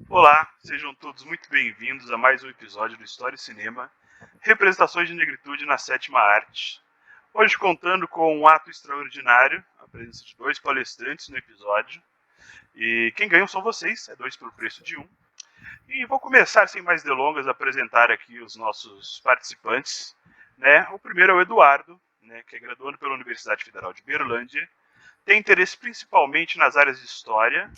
Olá, sejam todos muito bem-vindos a mais um episódio do História e Cinema, Representações de Negritude na Sétima Arte. Hoje contando com um ato extraordinário, a presença de dois palestrantes no episódio. E quem ganham são vocês, é dois pelo preço de um. E vou começar, sem mais delongas, a apresentar aqui os nossos participantes. O primeiro é o Eduardo, que é graduando pela Universidade Federal de Berlândia, tem interesse principalmente nas áreas de História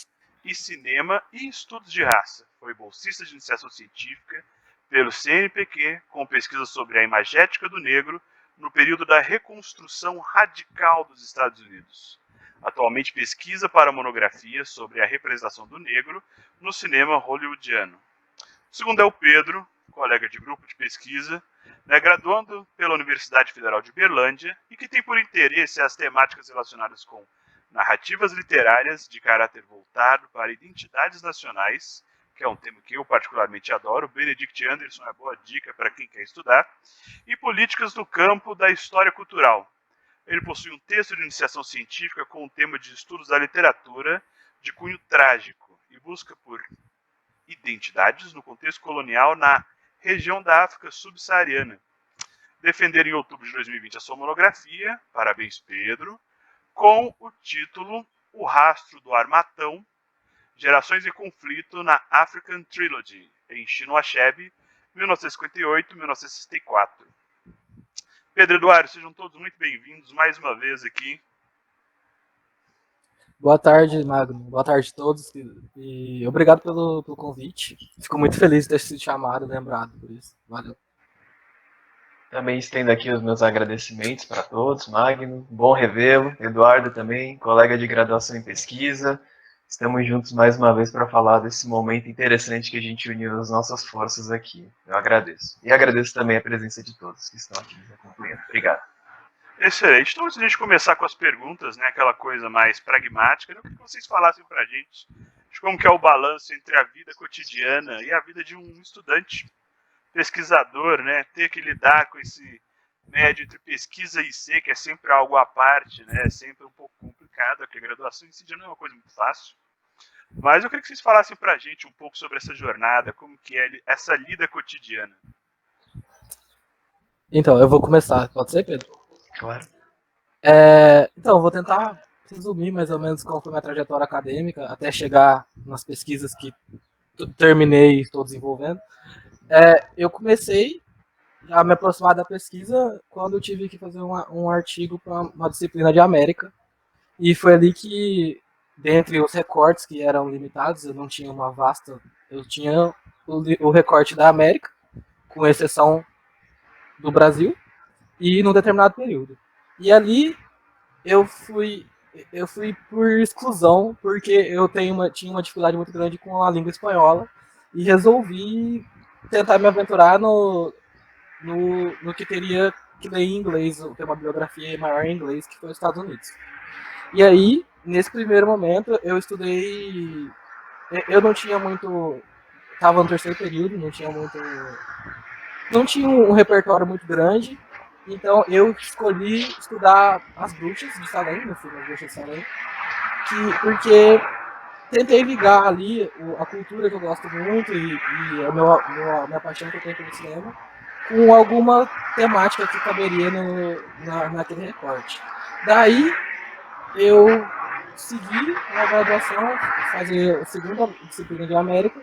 e Cinema e Estudos de Raça. Foi bolsista de iniciação científica pelo CNPq, com pesquisa sobre a imagética do negro no período da reconstrução radical dos Estados Unidos. Atualmente pesquisa para monografia sobre a representação do negro no cinema hollywoodiano. O segundo é o Pedro, colega de grupo de pesquisa, graduando pela Universidade Federal de Berlândia e que tem por interesse as temáticas relacionadas com narrativas literárias de caráter voltado para identidades nacionais, que é um tema que eu particularmente adoro. Benedict Anderson é boa dica para quem quer estudar, e políticas no campo da história cultural. Ele possui um texto de iniciação científica com o tema de estudos da literatura de cunho trágico e busca por identidades no contexto colonial na região da África subsaariana. Defender em outubro de 2020 a sua monografia, parabéns Pedro, com o título O Rastro do Armatão, Gerações em Conflito na African Trilogy, em Chinua Achebe, 1958-1964. Pedro Eduardo, sejam todos muito bem-vindos mais uma vez aqui. Boa tarde, Magno. Boa tarde a todos. E obrigado pelo convite. Fico muito feliz de ter sido chamado e lembrado por isso. Valeu. Também estendo aqui os meus agradecimentos para todos. Magno, bom revê-lo. Eduardo também, colega de graduação em pesquisa. Estamos juntos mais uma vez para falar desse momento interessante que a gente uniu as nossas forças aqui. Eu agradeço. E agradeço também a presença de todos que estão aqui nos acompanhando. Obrigado. Excelente. Então, antes de a gente começar com as perguntas, aquela coisa mais pragmática, eu queria que vocês falassem pra gente de como que é o balanço entre a vida cotidiana e a vida de um estudante, pesquisador, ter que lidar com esse médio entre pesquisa e ser, que é sempre algo à parte, é sempre um pouco complicado, porque a graduação em si já não é uma coisa muito fácil. Mas eu queria que vocês falassem pra gente um pouco sobre essa jornada, como que é essa lida cotidiana. Então, eu vou começar. Pode ser, Pedro? Claro. Então, eu vou tentar resumir mais ou menos qual foi a minha trajetória acadêmica até chegar nas pesquisas que terminei e estou desenvolvendo. Eu comecei a me aproximar da pesquisa quando eu tive que fazer um artigo para uma disciplina de América. E foi ali que, dentre os recortes que eram limitados, eu não tinha uma vasta... Eu tinha o recorte da América, com exceção do Brasil, e num determinado período. E ali eu fui por exclusão, porque eu tinha uma dificuldade muito grande com a língua espanhola, e resolvi tentar me aventurar no que teria que ler em inglês, ter uma bibliografia maior em inglês, que foi os Estados Unidos. E aí, nesse primeiro momento, eu estudei... Eu não tinha muito... Estava no terceiro período, não tinha um repertório muito grande, então eu escolhi estudar As Bruxas de Salem, no filme As Bruxas de Salem, porque tentei ligar ali a cultura que eu gosto muito e a minha paixão que eu tenho pelo cinema com alguma temática que caberia naquele recorte. Daí eu segui a graduação, fazer a segunda disciplina de América,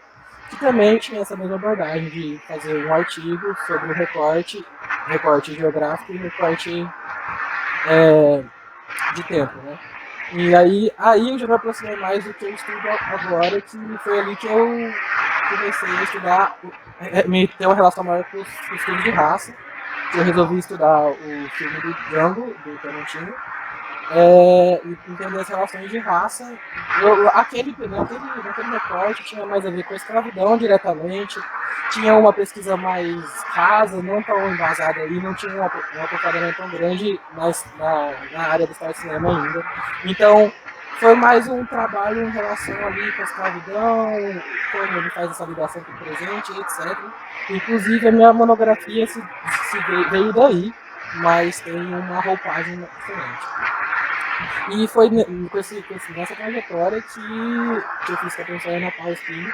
que também tinha essa mesma abordagem de fazer um artigo sobre o recorte geográfico e recorte de tempo, né? E aí eu já me aproximei mais do que eu estudo agora, que foi ali que eu comecei a estudar, me ter uma relação maior com os estudos de raça, que eu resolvi estudar o filme do Django, do Tarantino, entender as relações de raça. Naquele recorte tinha mais a ver com a escravidão diretamente, tinha uma pesquisa mais rasa, não tão embasada ali, não tinha um aprofundamento tão grande na área do história de cinema ainda. Então, foi mais um trabalho em relação ali com a escravidão, como ele faz essa ligação com o presente, etc. Inclusive, a minha monografia veio daí, mas tem uma roupagem diferente. E foi nessa trajetória que eu fiz captação na Palestina,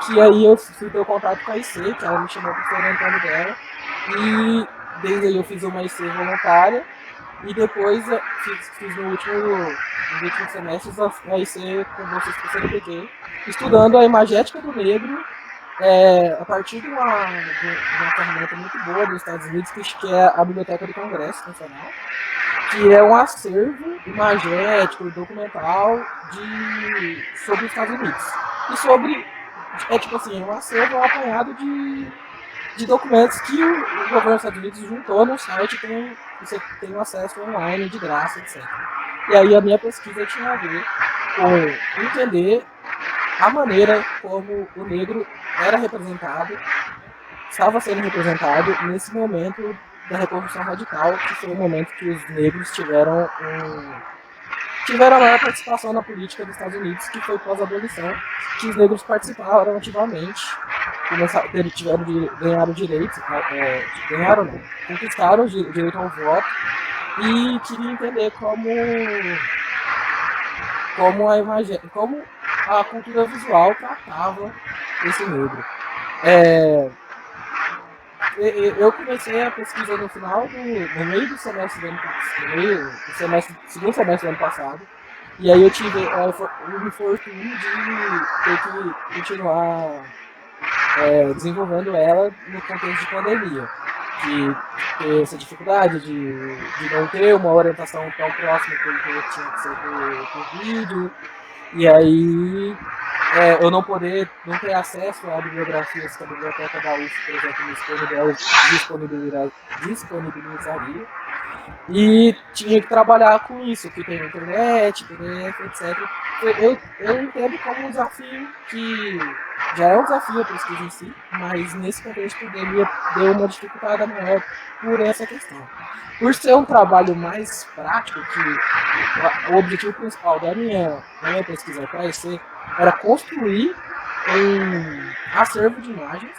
que aí eu fui ter o contato com a IC, que ela me chamou para ser orientando dela, e desde aí eu fiz uma IC voluntária, e depois fiz nos últimos semestres a IC com bolsa do CNPq, estudando a imagética do negro a partir de uma ferramenta muito boa dos Estados Unidos, que é a Biblioteca do Congresso Nacional, que é um acervo imagético, documental sobre os Estados Unidos. E sobre, tipo assim, é um acervo, um apanhado de documentos que o governo dos Estados Unidos juntou no site, você tem um acesso online de graça, etc. E aí a minha pesquisa tinha a ver com entender a maneira como o negro era representado, estava sendo representado nesse momento da Revolução Radical, que foi o momento que os negros tiveram a maior participação na política dos Estados Unidos, que foi pós-abolição, que os negros participaram ativamente, ganharam direitos, conquistaram o direito ao voto, e queria entender como a cultura visual tratava esse negro. Eu comecei a pesquisa no meio do semestre do ano passado, segundo semestre do ano passado, e aí eu tive o infortúnio de ter que continuar desenvolvendo ela no contexto de pandemia, que ter essa dificuldade de não ter uma orientação tão próxima porque tinha que ser por vídeo, e aí eu não ter acesso a bibliografias que a biblioteca da UF, por exemplo, me disponibilizaria, e tinha que trabalhar com isso, que tem internet, PDF, etc. Eu entendo como um desafio que já é um desafio a pesquisa em si, mas nesse contexto de pandemia deu uma dificuldade maior por essa questão. Por ser um trabalho mais prático, que o objetivo principal da minha pesquisa para esse era construir um acervo de imagens,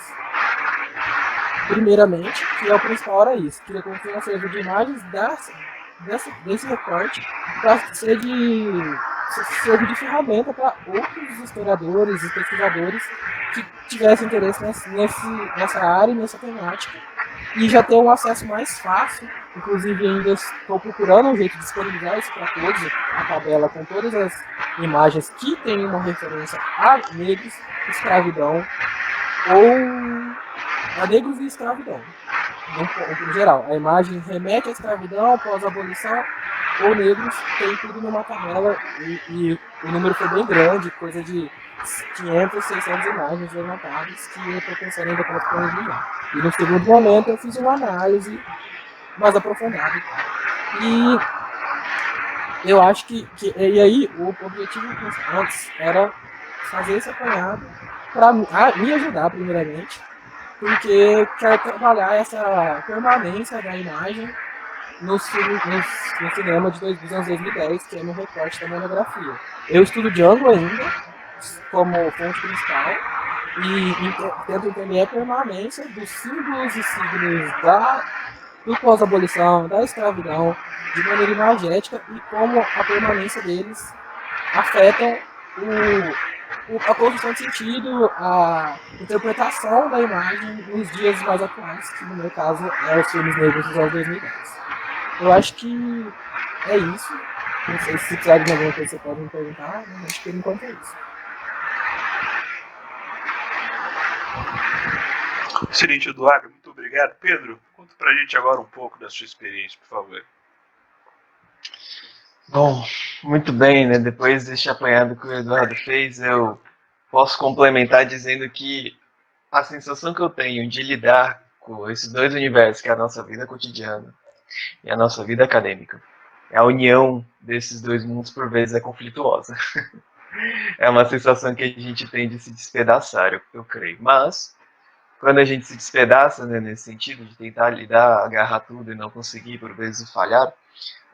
primeiramente, que é o principal, era isso. Queria construir um acervo de imagens desse recorte para ser de ferramenta para outros historiadores e pesquisadores que tivessem interesse nessa área e nessa temática, e já ter um acesso mais fácil. Inclusive, ainda estou procurando um jeito de disponibilizar isso para todos, a tabela com todas as imagens que tem uma referência a negros, escravidão, ou a negros e escravidão. No geral, a imagem remete à escravidão, pós-abolição, ou negros, tem tudo numa tabela, e o número foi bem grande, coisa de 500, 600 imagens levantadas, que eu estou pensando ainda como disponibilizar. E no segundo momento eu fiz uma análise mais aprofundada. E eu acho e aí o objetivo antes era fazer esse apanhado para me ajudar primeiramente, porque quero trabalhar essa permanência da imagem no cinema dos anos 2010, que é no recorte da monografia. Eu estudo Django ainda, como fonte principal, e tento entender a permanência dos símbolos e signos do pós-abolição, da escravidão, de maneira imagética, e como a permanência deles afetam a construção de sentido, a interpretação da imagem nos dias mais atuais, que no meu caso é os filmes negros dos anos 2010. Eu acho que é isso. Não sei se precisar de alguma coisa você pode me perguntar, mas acho que por enquanto é isso. Excelente, Eduardo, muito obrigado. Pedro, conta pra gente agora um pouco da sua experiência, por favor. Bom, muito bem, né? Depois desse apanhado que o Eduardo fez, eu posso complementar dizendo que a sensação que eu tenho de lidar com esses dois universos, que é a nossa vida cotidiana e a nossa vida acadêmica, a união desses dois mundos por vezes é conflituosa. É uma sensação que a gente tem de se despedaçar, eu creio. Mas, quando a gente se despedaça, né, nesse sentido de tentar lidar, agarrar tudo e não conseguir, por vezes falhar,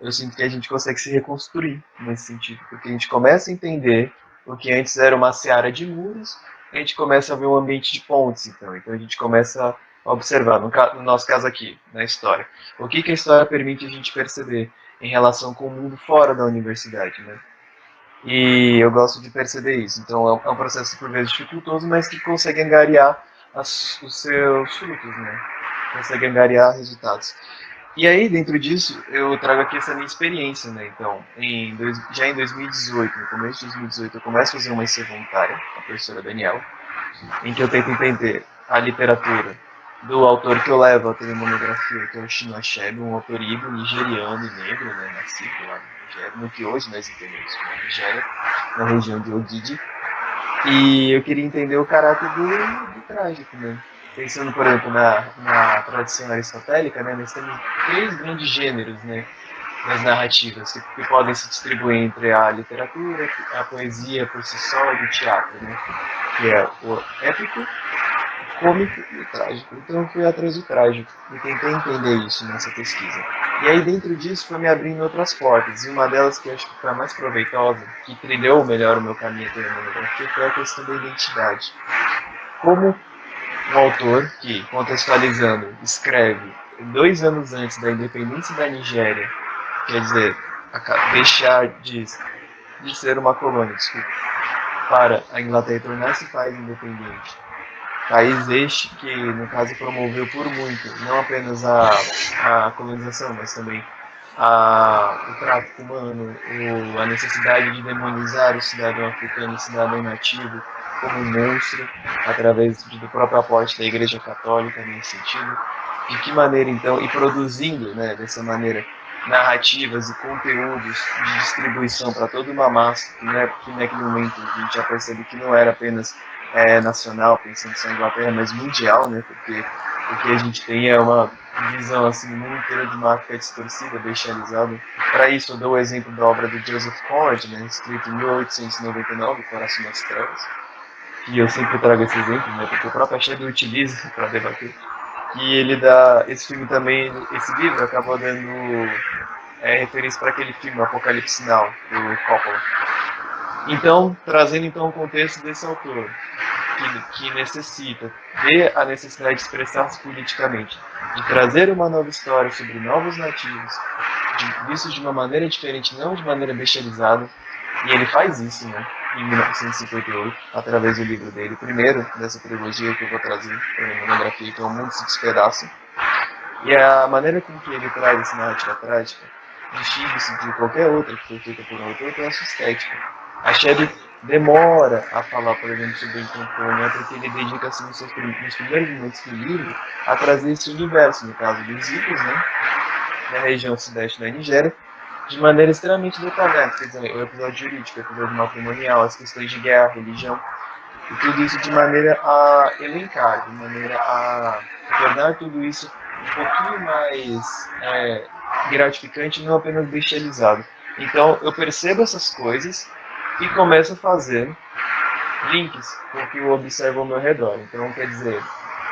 eu sinto que a gente consegue se reconstruir nesse sentido, porque a gente começa a entender o que antes era uma seara de muros, a gente começa a ver um ambiente de pontes, então a gente começa a observar, no nosso caso aqui, na história, o que a história permite a gente perceber em relação com o mundo fora da universidade, né? E eu gosto de perceber isso. Então é um processo por vezes dificultoso, mas que consegue angariar os seus frutos, né? Consegue angariar resultados. E aí, dentro disso, eu trago aqui essa minha experiência, né? Então, já em 2018, no começo de 2018, eu começo a fazer uma IC voluntária, com a professora Daniela, em que eu tento entender a literatura do autor que eu levo a ter monografia, que é o Chinua Achebe, um autor híbrido nigeriano e negro, né? Nascido lá na Nigéria, no que hoje nós entendemos como Nigéria, na região de Ogidi. E eu queria entender o caráter do trágico, né? Pensando, por exemplo, na tradição aristotélica, né, nós temos três grandes gêneros, né, nas narrativas, que podem se distribuir entre a literatura, a poesia por si só e o teatro, né, que é o épico, o cômico e o trágico. Então eu fui atrás do trágico e tentei entender isso nessa pesquisa. E aí dentro disso foi me abrindo outras portas, e uma delas que eu acho que foi a mais proveitosa, que trilhou melhor o meu caminho até a monografia, foi a questão da identidade. Como um autor que, contextualizando, escreve 2 anos antes da independência da Nigéria, quer dizer, deixar de ser uma colônia, desculpa, para a Inglaterra tornar-se país independente. País este que, no caso, promoveu por muito, não apenas a colonização, mas também o tráfico humano, a necessidade de demonizar o cidadão africano, o cidadão nativo, como um monstro, através do próprio aporte da Igreja Católica nesse sentido. De que maneira, então, e produzindo, né, dessa maneira, narrativas e conteúdos de distribuição para toda uma massa, que naquele momento a gente já percebe que não era apenas nacional, pensando só em Inglaterra, mas mundial, né, porque o que a gente tem é uma visão assim, no mundo inteiro de uma África distorcida, bestializada. Para isso, eu dou o exemplo da obra do Joseph Conrad, né, escrito em 1899, Coração das Trevas, e eu sempre trago esse exemplo, né, porque o próprio Achebe utiliza para debater. E ele dá, esse filme também, esse livro acabou dando referência para aquele filme, Apocalipse Now, do Coppola. Então, trazendo então o contexto desse autor, que necessita ver a necessidade de expressar-se politicamente, de trazer uma nova história sobre novos nativos, vistos de uma maneira diferente, não de maneira bestializada, e ele faz isso, né, em 1958, através do livro dele, o primeiro dessa trilogia que eu vou trazer para a monografia, que é O Mundo se Despedaça. E a maneira com que ele traz essa narrativa trágica distingue-se de qualquer outra que foi feita por um autor pela sua estética. A Achebe demora a falar, por exemplo, sobre o encontro colonial, porque ele dedica assim, nos primeiros momentos do livro a trazer esse universo, no caso dos Igos, né, na região sudeste da Nigéria, de maneira extremamente detalhada. Quer dizer, o episódio jurídico, o episódio matrimonial, as questões de guerra, religião, e tudo isso de maneira a elencar, de maneira a tornar tudo isso um pouquinho mais gratificante e não apenas bestializado. Então eu percebo essas coisas e começo a fazer links com o que eu observo ao meu redor. Então, quer dizer,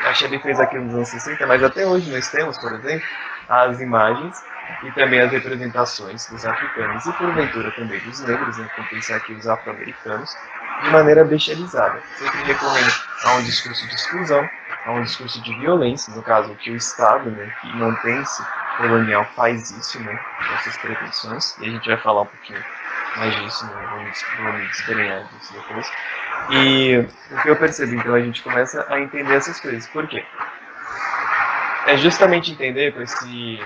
a Shelley fez aquilo nos anos 60, mas até hoje nós temos, por exemplo, as imagens e também as representações dos africanos e, porventura, também dos negros, né, como pensar aqui os afro-americanos, de maneira bestializada, sempre recorrendo a um discurso de exclusão, a um discurso de violência, no caso, que o Estado, né, que mantém-se colonial, faz isso, né, com essas pretensões, e a gente vai falar um pouquinho mais disso, né, vamos desverenhar disso depois. E o que eu percebi, então, a gente começa a entender essas coisas. Por quê? É justamente entender com esse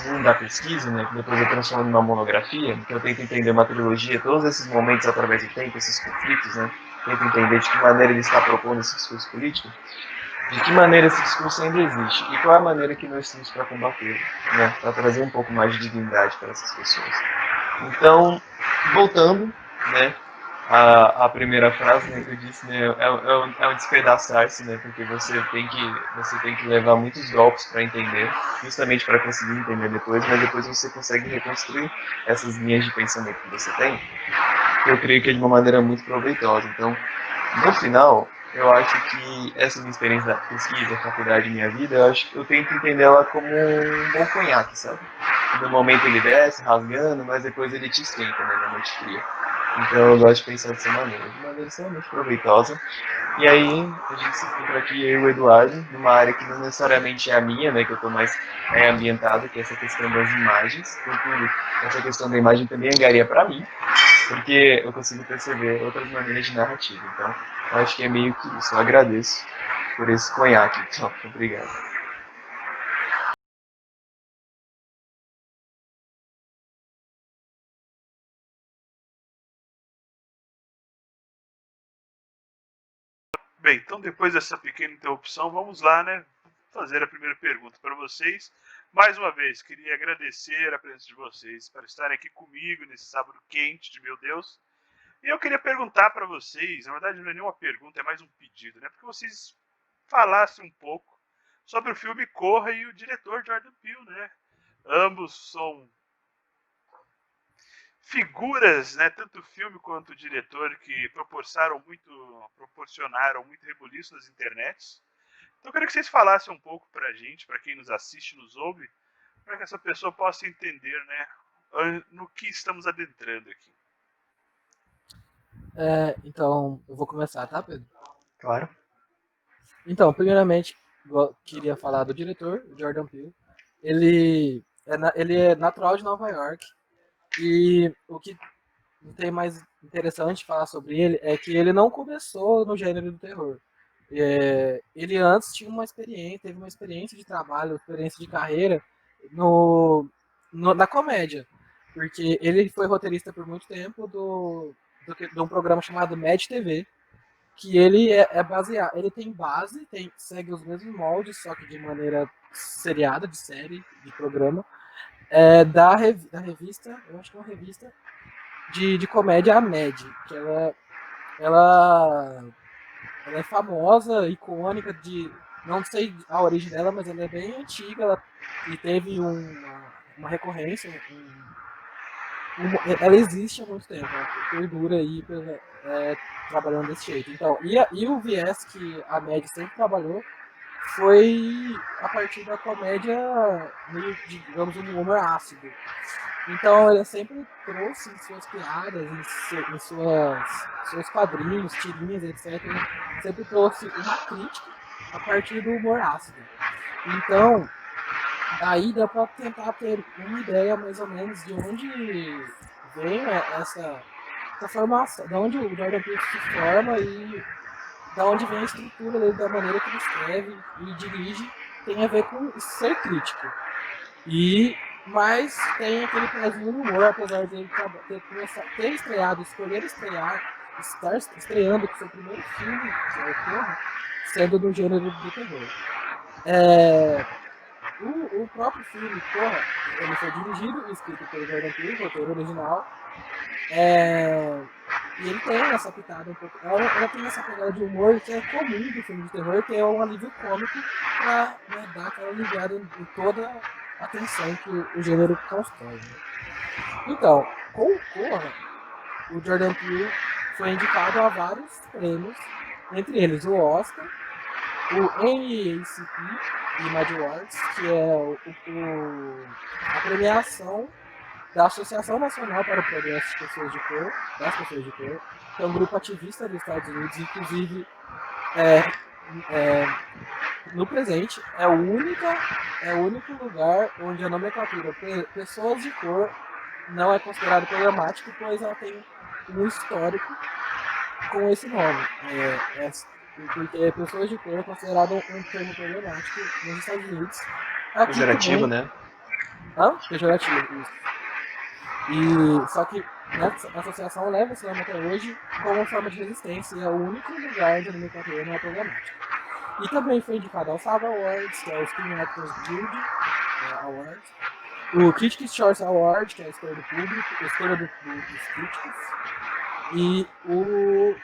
mundo da pesquisa, né, que depois eu transformo numa monografia, que eu tento entender uma trilogia, todos esses momentos através do tempo, esses conflitos, né, tento entender de que maneira ele está propondo esse discurso político, de que maneira esse discurso ainda existe e qual é a maneira que nós temos para combater, né, para trazer um pouco mais de dignidade para essas pessoas. Então, voltando, né, a primeira frase, né, que eu disse, né, é um despedaçar-se, né, porque você tem que levar muitos golpes para entender, justamente para conseguir entender depois, mas depois você consegue reconstruir essas linhas de pensamento que você tem, que eu creio que é de uma maneira muito proveitosa. Então, no final, eu acho que essa minha experiência da pesquisa, da faculdade, minha vida, eu tento entender ela como um bom conhaque, sabe? No momento ele desce, rasgando, mas depois ele te esquenta, né, na noite fria. Então eu gosto de pensar dessa maneira, de maneira extremamente proveitosa. E aí a gente se encontra aqui, eu e o Eduardo, numa área que não necessariamente é a minha, né, que eu estou mais ambientado, que é essa questão das imagens. Contudo, essa questão da imagem também angaria para mim, porque eu consigo perceber outras maneiras de narrativa. Então, eu acho que é meio que isso. Eu agradeço por esse conhaque. Então, obrigado. Bem, então depois dessa pequena interrupção, vamos lá, né? Fazer a primeira pergunta para vocês. Mais uma vez, queria agradecer a presença de vocês para estarem aqui comigo nesse sábado quente de meu Deus. E eu queria perguntar para vocês, na verdade não é nenhuma pergunta, é mais um pedido, né? Porque vocês falassem um pouco sobre o filme Corra e o diretor Jordan Peele, né? Ambos são figuras, né, tanto o filme quanto o diretor, que proporcionaram muito rebuliço nas internets. Então eu queria que vocês falassem um pouco pra gente, para quem nos assiste e nos ouve, para que essa pessoa possa entender, né, no que estamos adentrando aqui. Então, eu vou começar, tá, Pedro? Claro. Então, primeiramente, eu queria falar do diretor, Jordan Peele. Ele é natural de Nova York e o que tem mais interessante falar sobre ele é que ele não começou no gênero do terror. Ele antes tinha teve uma experiência de trabalho, experiência de carreira na comédia, porque ele foi roteirista por muito tempo de um programa chamado Mad TV, que ele é baseado, ele tem base, segue os mesmos moldes, só que de maneira seriada, de série, de programa, da revista, eu acho que é uma revista de comédia, a Mad, que ela é famosa, icônica, não sei a origem dela, mas ela é bem antiga, e teve uma recorrência, ela existe há muito tempo, ela perdura aí trabalhando desse jeito. Então, e o viés que a Mad sempre trabalhou foi a partir da comédia, meio, digamos, um humor ácido. Então ele sempre trouxe em suas piadas, em seus quadrinhos, tirinhas, etc. Sempre trouxe uma crítica a partir do humor ácido. Então, daí dá para tentar ter uma ideia mais ou menos de onde vem essa formação, de onde o Jordan Peele se forma e da onde vem a estrutura dele, da maneira que ele escreve e dirige, tem a ver com ser crítico. Mas tem aquele pezinho no humor, apesar de ele ter estreado, escolher estrear, estar estreando com seu primeiro filme, que é o Corra, sendo do gênero do terror. O próprio filme, Corra, ele foi dirigido e escrito pelo Jordan Peele, roteiro original. E ele tem essa pitada um pouco. Ela tem essa pegada de humor que é comum do filme de terror, que é um alívio cômico pra, né, dar aquela aliviada em toda a tensão que o gênero constrói. Né? Então, com o Corra, o Jordan Peele foi indicado a vários prêmios, entre eles o Oscar, o NAACP Image Awards, que é a premiação da Associação Nacional para o Progresso das Pessoas de Cor, que é um grupo ativista dos Estados Unidos, inclusive no presente é o único lugar onde a nomenclatura pessoas de cor não é considerado problemático, pois ela tem um histórico com esse nome. Porque pessoas de cor é considerado um termo problemático nos Estados Unidos. Pejorativo, né? Pejorativo, isso. Só que a associação leva esse nome até hoje como forma de resistência e é o único lugar onde a nomenclatura não é problemática. E também foi indicado ao SAG Awards, que é o Screen Actors Guild Awards, o Critics' Choice Award, que é a escolha do público, a escolha dos críticos, e o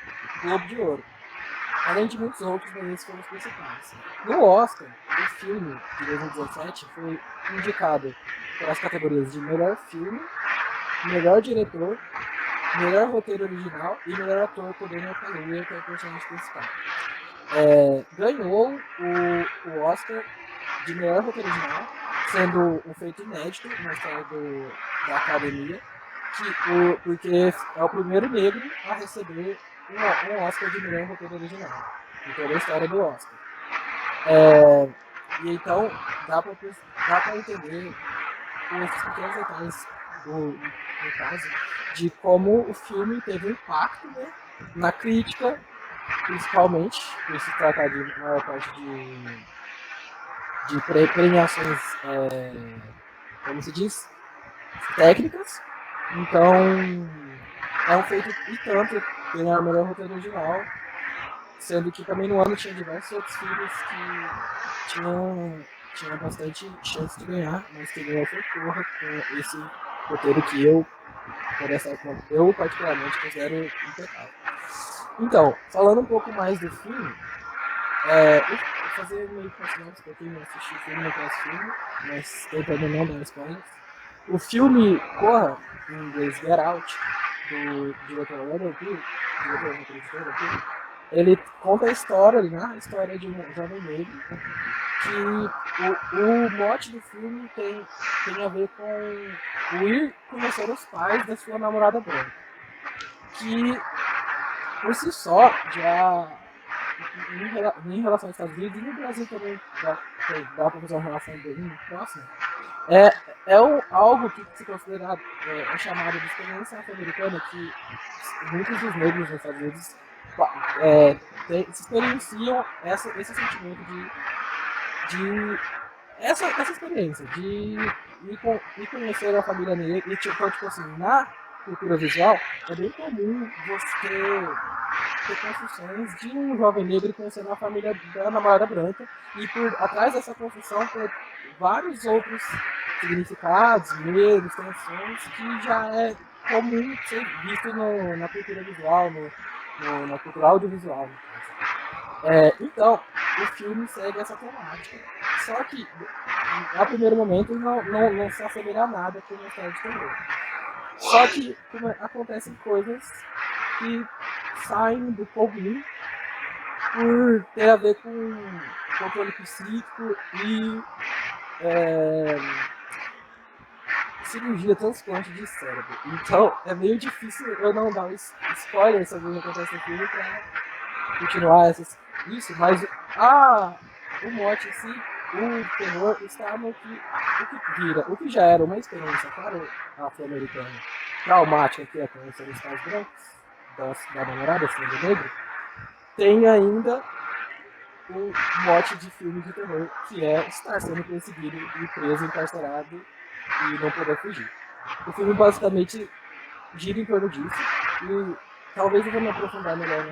Globo de Ouro. Além de muitos outros, mas esses foram os principais. No Oscar, o filme de 2017 foi indicado pelas categorias de melhor filme, melhor diretor, melhor roteiro original e melhor ator por Daniel Kaluuya, que é o personagem principal. Ganhou o Oscar de melhor roteiro original, sendo um feito inédito na história da academia, porque é o primeiro negro a receber um Oscar de melhor roteiro original. em toda a história do Oscar. E então dá pra entender com esses pequenos detalhes no caso, de como o filme teve um impacto, né, na crítica, principalmente, por se tratar de maior parte de premiações, como se diz, técnicas. Então, é um feito e tanto ganhar o melhor roteiro original, sendo que também no ano tinha diversos outros filmes que tinham bastante chance de ganhar, mas que ganhou foi Corra com esse roteiro que eu particularmente considero impecável. Então, falando um pouco mais do filme, vou fazer meio que uma para quem não assistiu o filme, não conhece o filme, mas tentando não dar spoilers. O filme Corra, em inglês Get Out, do diretor Randall Peele, ele conta a história, ele narra a história de um jovem negro, que o mote do filme tem a ver com o ir conhecer os pais da sua namorada branca. Que, por si só, já em relação aos Estados Unidos e no Brasil também dá para fazer uma relação bem próxima, algo que se considera chamado de experiência afro-americana, que muitos dos negros nos Estados Unidos se experienciam esse sentimento de essa experiência de ir conhecer a família negra. E tipo assim, na cultura visual é bem comum você ter construções de um jovem negro conhecendo a família da namorada branca, e por atrás dessa construção ter vários outros significados, medos, tensões que já é comum ser visto na cultura visual, na cultura audiovisual. Então, o filme segue essa temática, só que a primeiro momento não se assemelha a nada com uma história de terror. Só que acontecem coisas que saem do comum por ter a ver com controle psíquico e cirurgia, transplante de cérebro. Então é meio difícil eu não dar spoiler sobre o que acontece no filme pra continuar isso, mas o mote em si, o terror, está no que vira, o que já era uma experiência para o afro-americano traumática, que é conhecer os pais brancos da namorada, assim, do negro, tem ainda o mote de filme de terror, que é estar sendo perseguido e preso, encarcerado e não poder fugir. O filme basicamente gira em torno disso, e talvez eu vou me aprofundar melhor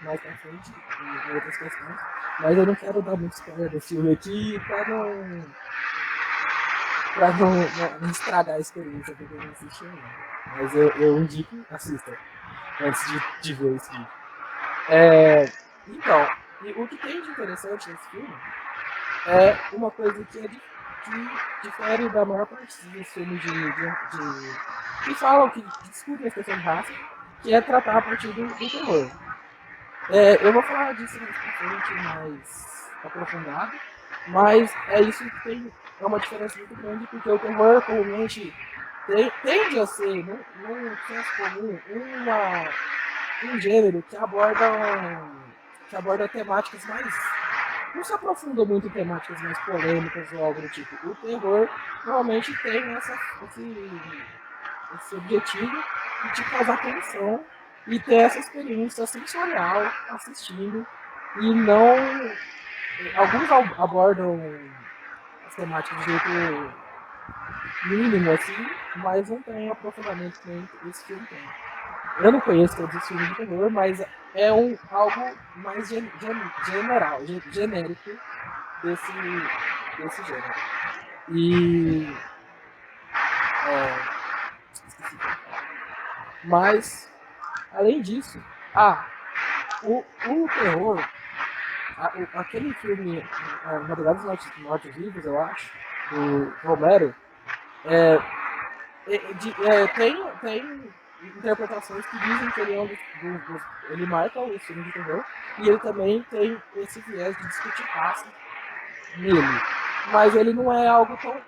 mais pra frente em outras questões, mas eu não quero dar muito spoiler do filme aqui pra não estragar a experiência pra quem não assistiu ainda. Mas eu indico, assista antes de ver esse vídeo. Então, e o que tem de interessante nesse filme é uma coisa que difere da maior parte dos filmes que falam, que discutem a questão de raça, que é tratar a partir do terror. Eu vou falar disso mais pra frente, mais aprofundado, mas é isso que tem uma diferença muito grande, porque o terror comumente tende a ser, num senso comum, um gênero que aborda temáticas mais. Não se aprofunda muito em temáticas mais polêmicas ou algo do tipo. O terror normalmente tem esse objetivo de te causar tensão e ter essa experiência sensorial assistindo, e não. Alguns abordam as temáticas de jeito mínimo, assim, mas não tem aprofundamento que nem esse filme tem. Eu não conheço todos os filmes de terror, mas é algo mais general, genérico desse gênero. E. Mas, além disso, o terror, aquele filme Madrugada dos Mortos Vivos, eu acho, do Romero, tem interpretações que dizem que ele é ele marca o filme de terror, e ele também tem esse viés de discutir raça nele. Mas ele não é algo tão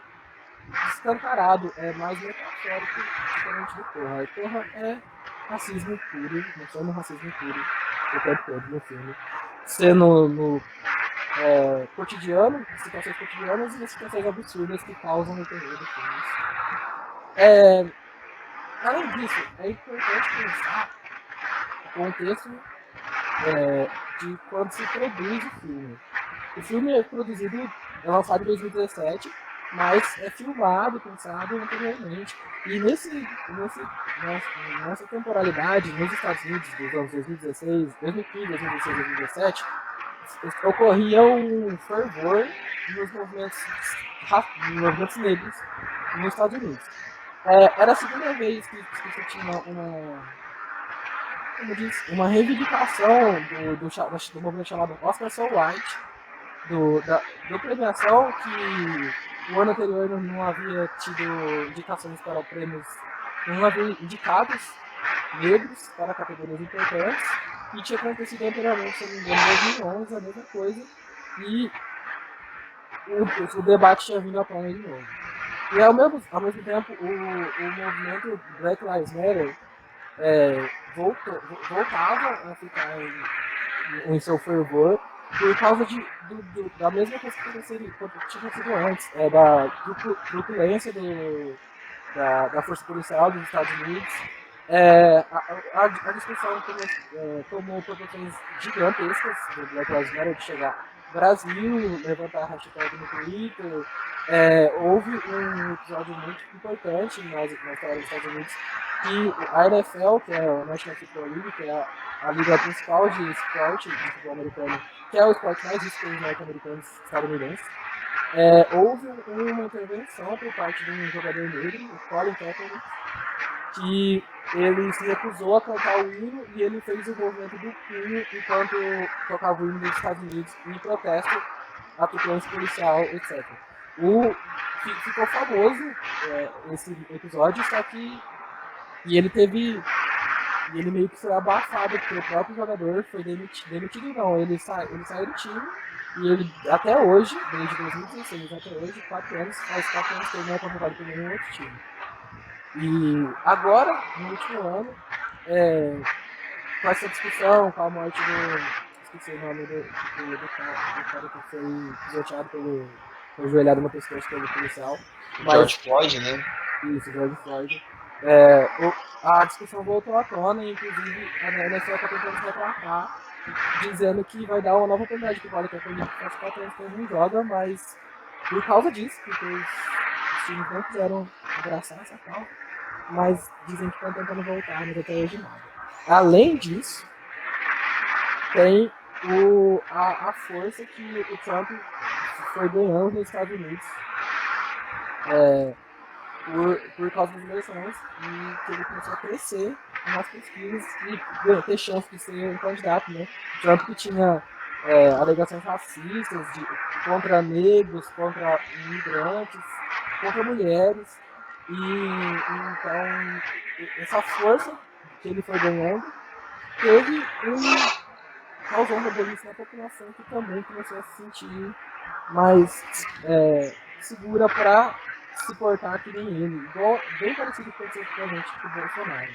escancarado, é mais metafórico, diferente do Corra. E Corra é racismo puro, não somos racismo puro o tempo todo no filme. ser no cotidiano, situações cotidianas e situações absurdas que causam o terror do filme. Além disso, é importante pensar o contexto de quando se produz o filme. O filme é lançado em 2017, mas é filmado, pensado anteriormente. E nessa temporalidade, nos Estados Unidos dos anos 2016, 2015, 2016, 2017, ocorria um fervor nos movimentos negros nos Estados Unidos. Era a segunda vez que se tinha uma reivindicação do movimento chamado Oscar So White, do premiação que o ano anterior não havia tido indicações para prêmios, não havia indicados negros para categorias importantes, e tinha acontecido anteriormente, se não me engano, em 2011, a mesma coisa, e o debate tinha vindo à tona de novo. E ao mesmo tempo, o movimento Black Lives Matter voltava a ficar em seu fervor por causa da mesma coisa que tinha acontecido antes, da truculência da força policial dos Estados Unidos. A discussão tomou proporções gigantescas do Black Lives Matter, de chegar no Brasil, levantar a hashtag no Twitter. Houve um episódio muito importante na história dos Estados Unidos, que a NFL, que é a National Football League, que é a liga principal de esporte de futebol americano, que é o esporte mais visto pelos norte-americanos estadunidenses, houve uma intervenção por parte de um jogador negro, o Colin Kaepernick, que ele se recusou a cantar o hino e ele fez o movimento do punho enquanto tocava o hino dos Estados Unidos em protesto à truculência policial, etc. Ficou famoso esse episódio, só que ele meio que foi abafado, porque o próprio jogador foi demitido não, ele saiu do time, e ele até hoje, desde 2016 até hoje, faz 4 anos que ele não é convocado por nenhum outro time. E agora, no último ano, com essa discussão, com a morte esqueci o nome do cara que foi pisoteado foi ajoelhado no pescoço pelo policial. George Floyd, né? Isso, George Floyd. A discussão voltou à tona, e inclusive a NFL está tentando se retratar, dizendo que vai dar uma nova oportunidade para o Colin Kaepernick, que faz 4 anos que ele não joga, mas por causa disso, porque os times não quiseram abraçar essa causa, mas dizem que estão tentando voltar, mas até hoje nada. Além disso, tem a força que o Trump foi ganhando nos Estados Unidos por causa das eleições, e que ele começou a crescer nas pesquisas e ter chance de ser um candidato, né? Trump que tinha alegações racistas contra negros, contra imigrantes, contra mulheres, e então essa força que ele foi ganhando causou um rebuliço na população, que também começou a se sentir mais segura para se portar que nem ele, bem parecido com o que aconteceu com o Bolsonaro.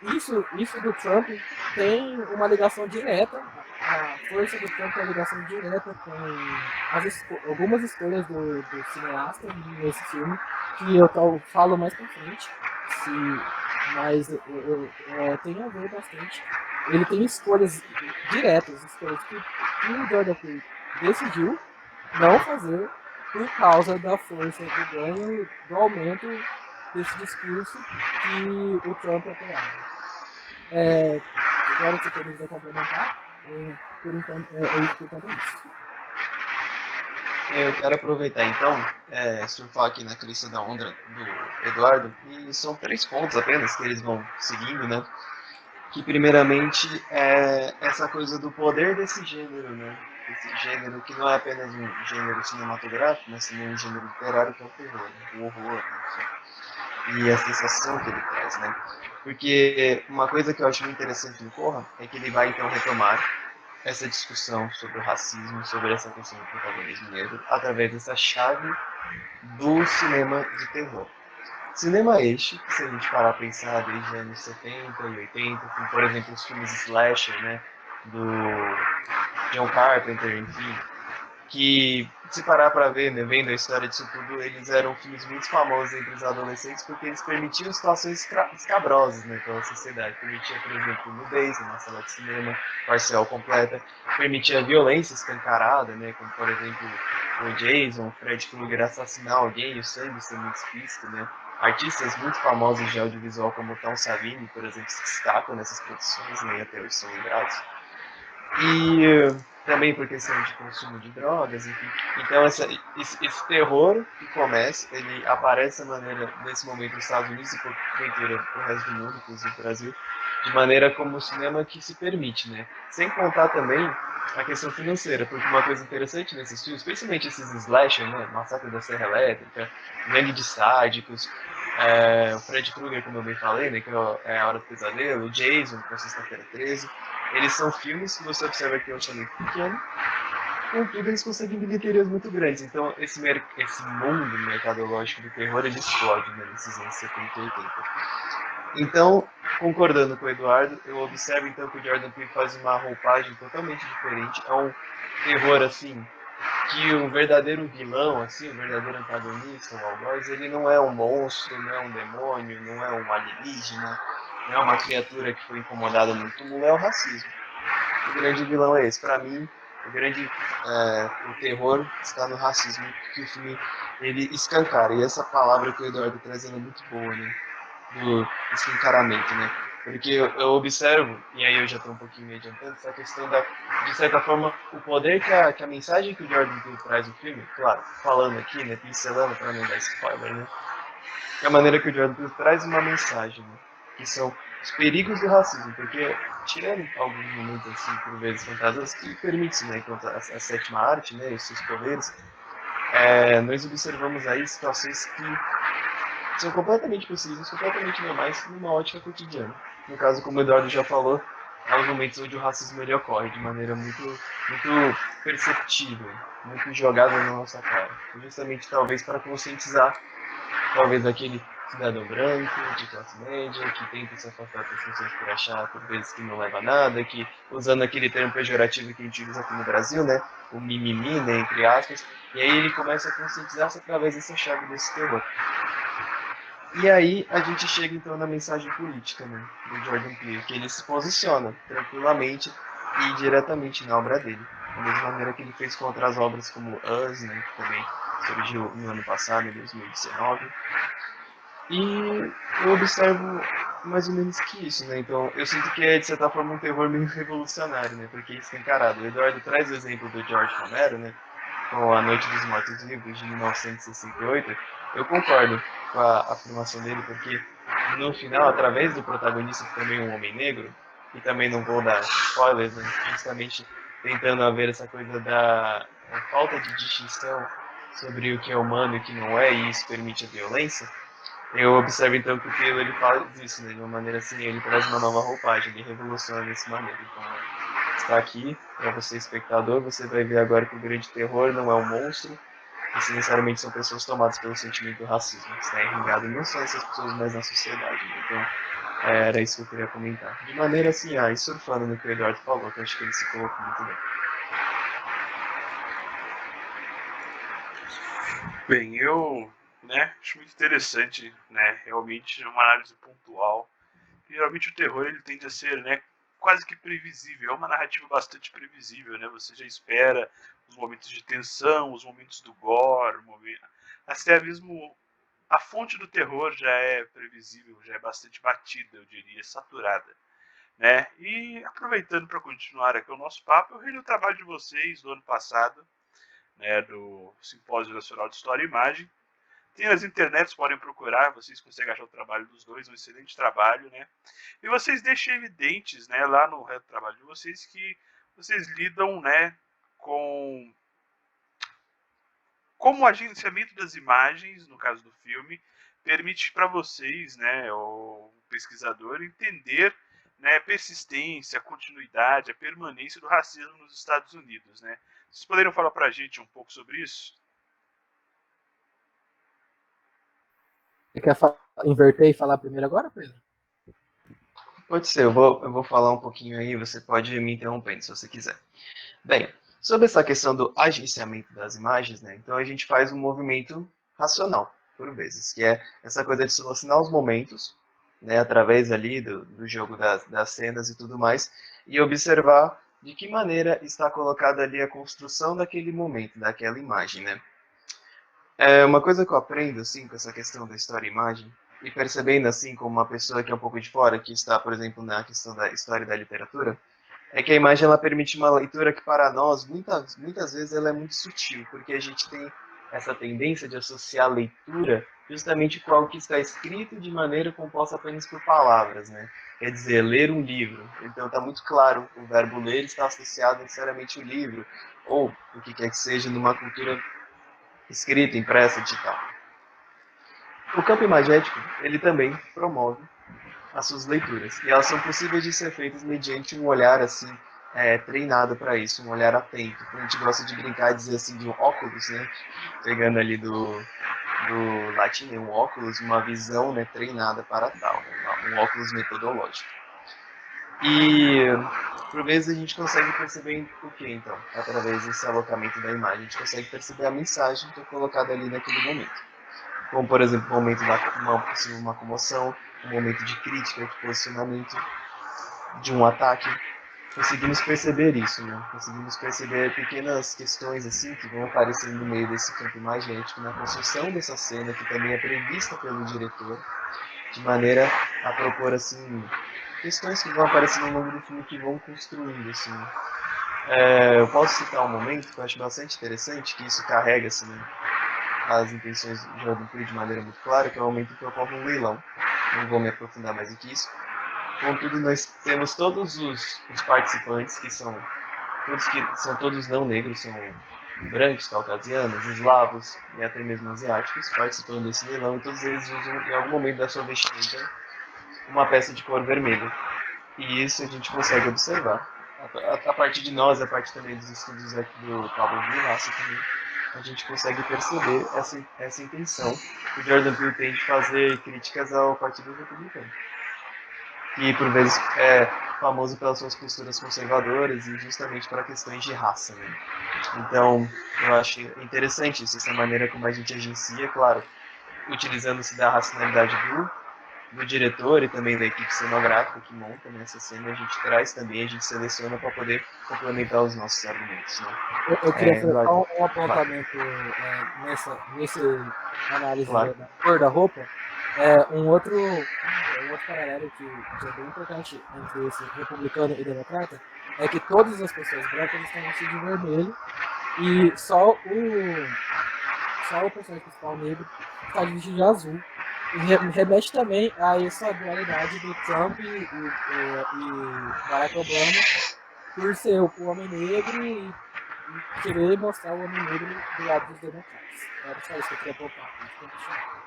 Isso do Trump tem uma ligação direta, a força do Trump tem uma ligação direta com algumas escolhas do cineasta nesse filme, que eu falo mais pra frente, mas tem a ver bastante. Ele tem escolhas diretas, escolhas que o Jordan Peele decidiu não fazer por causa da força do ganho, do aumento desse discurso que o Trump apoiava. Agora você pode complementar? Por enquanto, é isso. Eu quero aproveitar então, surfar aqui na crista da onda do Eduardo, e são 3 pontos apenas que eles vão seguindo, né? Que primeiramente é essa coisa do poder desse gênero, né? Esse gênero que não é apenas um gênero cinematográfico, mas também um gênero literário, que é o terror, o horror, enfim. E a sensação que ele traz, né? Porque uma coisa que eu acho muito interessante no Corra é que ele vai então retomar essa discussão sobre o racismo, sobre essa questão do protagonismo negro, através dessa chave do cinema de terror. Cinema este, que se a gente parar a pensar desde anos 70 e 80, como por exemplo os filmes slasher, né, do John Carpenter, enfim, que se parar para ver, né, vendo a história disso tudo, eles eram filmes muito famosos entre os adolescentes porque eles permitiam situações escabrosas, né, pela sociedade. Permitia, por exemplo, nudez numa sala de cinema parcial completa, permitia violência escancarada, né, como por exemplo o Jason, o Fred Krueger assassinar alguém e o sangue ser muito explícito, né. Artistas muito famosos de audiovisual como Tom Savini, por exemplo, se destacam nessas produções, né, e até hoje são lembrados. E também por questão de consumo de drogas, enfim. Então esse terror que começa, ele aparece nesse momento nos Estados Unidos e porventura pro resto do mundo, inclusive no Brasil, de maneira como o cinema que se permite, né? Sem contar também a questão financeira, porque uma coisa interessante nesses filmes, especialmente esses slasher, né? Massacre da Serra Elétrica, Gangue de Sádicos, o Fred Krueger, como eu bem falei, né? Que é A Hora do Pesadelo, o Jason, com Sexta-feira 13, eles são filmes que você observa que é um orçamento pequeno, contudo eles conseguem bilheterias muito grandes. Então esse mundo mercadológico do terror ele explode, né, nesses anos 70 e 80. Então, concordando com o Eduardo, eu observo então que o Jordan Peele faz uma roupagem totalmente diferente. É um terror assim que o verdadeiro vilão, assim, o verdadeiro antagonista, o algoz, ele não é um monstro, não é um demônio, não é um alienígena, não é uma criatura que foi incomodada no túmulo, é o racismo. O grande vilão é esse. Para mim, o terror está no racismo que o filme ele escancara. E essa palavra que o Eduardo traz é muito boa, né? Do escancaramento, né? Porque eu observo, e aí eu já estou um pouquinho me adiantando, essa questão de certa forma, o poder que a mensagem que o Jordan Peele traz no filme, claro, falando aqui, né, pincelando para não dar spoiler, né, que a maneira que o Jordan Peele traz uma mensagem, né, que são os perigos do racismo, porque tirando alguns momentos assim, por vezes fantasmas, que permite, né, enquanto a sétima arte, né, os seus poderes, nós observamos aí situações que são completamente possíveis, completamente normais, numa ótica cotidiana. No caso, como o Eduardo já falou, há os momentos onde o racismo ele ocorre de maneira muito perceptível, muito jogada na nossa cara. Justamente, talvez, para conscientizar, talvez, aquele cidadão branco, de classe média, que tenta se afastar das pessoas por achar, por vezes, que não leva a nada, que, usando aquele termo pejorativo que a gente usa aqui no Brasil, né, o mimimi, né, entre aspas, e aí ele começa a conscientizar-se através dessa chave desse terror. E aí a gente chega então na mensagem política, né, do Jordan Peele, que ele se posiciona tranquilamente e diretamente na obra dele, da mesma maneira que ele fez com outras obras como Us, né, que também surgiu no ano passado, em 2019. E eu observo mais ou menos que isso, né? Então eu sinto que é de certa forma um terror meio revolucionário, né? Porque é escancarado. O Eduardo traz o exemplo do George Romero, né? Com A Noite dos Mortos Vivos de 1968. Eu concordo com a afirmação dele, porque no final, através do protagonista, que também é um homem negro, e também não vou dar spoilers, né? Justamente tentando haver essa coisa da falta de distinção sobre o que é humano e o que não é, e isso permite a violência. Eu observo então que o Peele ele faz isso, né, de uma maneira assim, ele traz uma nova roupagem, ele revoluciona dessa maneira. Então, está aqui, para você espectador, você vai ver agora que o grande terror não é um monstro, e necessariamente são pessoas tomadas pelo sentimento do racismo, que está enraizado não só nessas pessoas, mas na sociedade. Né? Então, era isso que eu queria comentar. De maneira assim, e surfando no que o Eduardo falou, que eu acho que ele se colocou muito bem. Bem, eu acho muito interessante, realmente uma análise pontual. Geralmente o terror ele tende a ser, quase que previsível. É uma narrativa bastante previsível, né? Você já espera os momentos de tensão, os momentos do gore, até mesmo a fonte do terror já é previsível, já é bastante batida, eu diria, saturada. Né? E aproveitando para continuar aqui o nosso papo, eu reli o trabalho de vocês do ano passado, do Simpósio Nacional de História e Imagem. Tem nas internets, podem procurar, vocês conseguem achar o trabalho dos dois, um excelente trabalho, né? E vocês deixam evidentes, lá no trabalho de vocês, que vocês lidam, com como o agenciamento das imagens, no caso do filme, permite para vocês, o pesquisador, entender, a persistência, a continuidade, a permanência do racismo nos Estados Unidos, né? Vocês poderiam falar para a gente um pouco sobre isso? Você quer falar inverter e falar primeiro agora, Pedro? Pode ser, eu vou falar um pouquinho aí, você pode ir me interrompendo se você quiser. Bem, sobre essa questão do agenciamento das imagens, né? Então a gente faz um movimento racional, por vezes, que é essa coisa de selecionar os momentos, né, através ali do jogo das cenas e tudo mais, e observar de que maneira está colocada ali a construção daquele momento, daquela imagem, né? É uma coisa que eu aprendo, assim, com essa questão da história e imagem, e percebendo, assim, como uma pessoa que é um pouco de fora, que está, por exemplo, na questão da história e da literatura, é que a imagem ela permite uma leitura que para nós muitas vezes ela é muito sutil, porque a gente tem essa tendência de associar a leitura justamente com algo que está escrito de maneira composta apenas por palavras, né? Quer dizer, ler um livro. Então está muito claro, o verbo ler está associado necessariamente ao livro, ou o que quer que seja numa cultura escrita, impressa, digital. O campo imagético, ele também promove as suas leituras. E elas são possíveis de ser feitas mediante um olhar assim treinado para isso, um olhar atento. A gente gosta de brincar e dizer assim de um óculos, né? Pegando ali do latim, né? Um óculos, uma visão, né, treinada para tal, né? Um óculos metodológico. E por vezes a gente consegue perceber o que então, através desse alocamento da imagem, a gente consegue perceber a mensagem que é colocada ali naquele momento. Como, por exemplo, o momento da uma comoção, um momento de crítica, de posicionamento, de um ataque. Conseguimos perceber isso, né? Conseguimos perceber pequenas questões assim que vão aparecendo no meio desse campo imagético, na construção dessa cena, que também é prevista pelo diretor, de maneira a propor assim questões que vão aparecendo ao longo do filme que vão construindo assim. Eu posso citar um momento que eu acho bastante interessante, que isso carrega assim, né, as intenções de Jordan Peele de maneira muito clara, que é o momento em que ocorre um leilão. Não vou me aprofundar mais do que isso. Contudo, nós temos todos os participantes que são todos não negros, são brancos, caucasianos, eslavos e até mesmo asiáticos participando desse leilão, e todos eles usam em algum momento da sua vestimenta uma peça de cor vermelha. E isso a gente consegue observar. A partir de nós, a partir também dos estudos aqui do Pablo Vilaça também, a gente consegue perceber essa intenção que o Jordan Peele tem de fazer críticas ao Partido Republicano, que por vezes é famoso pelas suas posturas conservadoras e justamente para questões de raça, né? Então, eu acho interessante isso, essa maneira como a gente agencia, claro, utilizando-se da racionalidade do diretor e também da equipe cenográfica que monta nessa cena, a gente traz também, a gente seleciona para poder complementar os nossos argumentos, né? Eu queria fazer Eduardo, só um vai, apontamento nesse análise claro. da cor da roupa. Um outro paralelo que é bem importante entre esse republicano e democrata é que todas as pessoas brancas estão vestidas de vermelho e só o personagem principal negro está vestido de azul. E remete também a essa dualidade do Trump e Barack Obama por ser o homem negro e querer mostrar o homem negro do lado dos democratas. Era só isso que eu queria apontar. Pode continuar.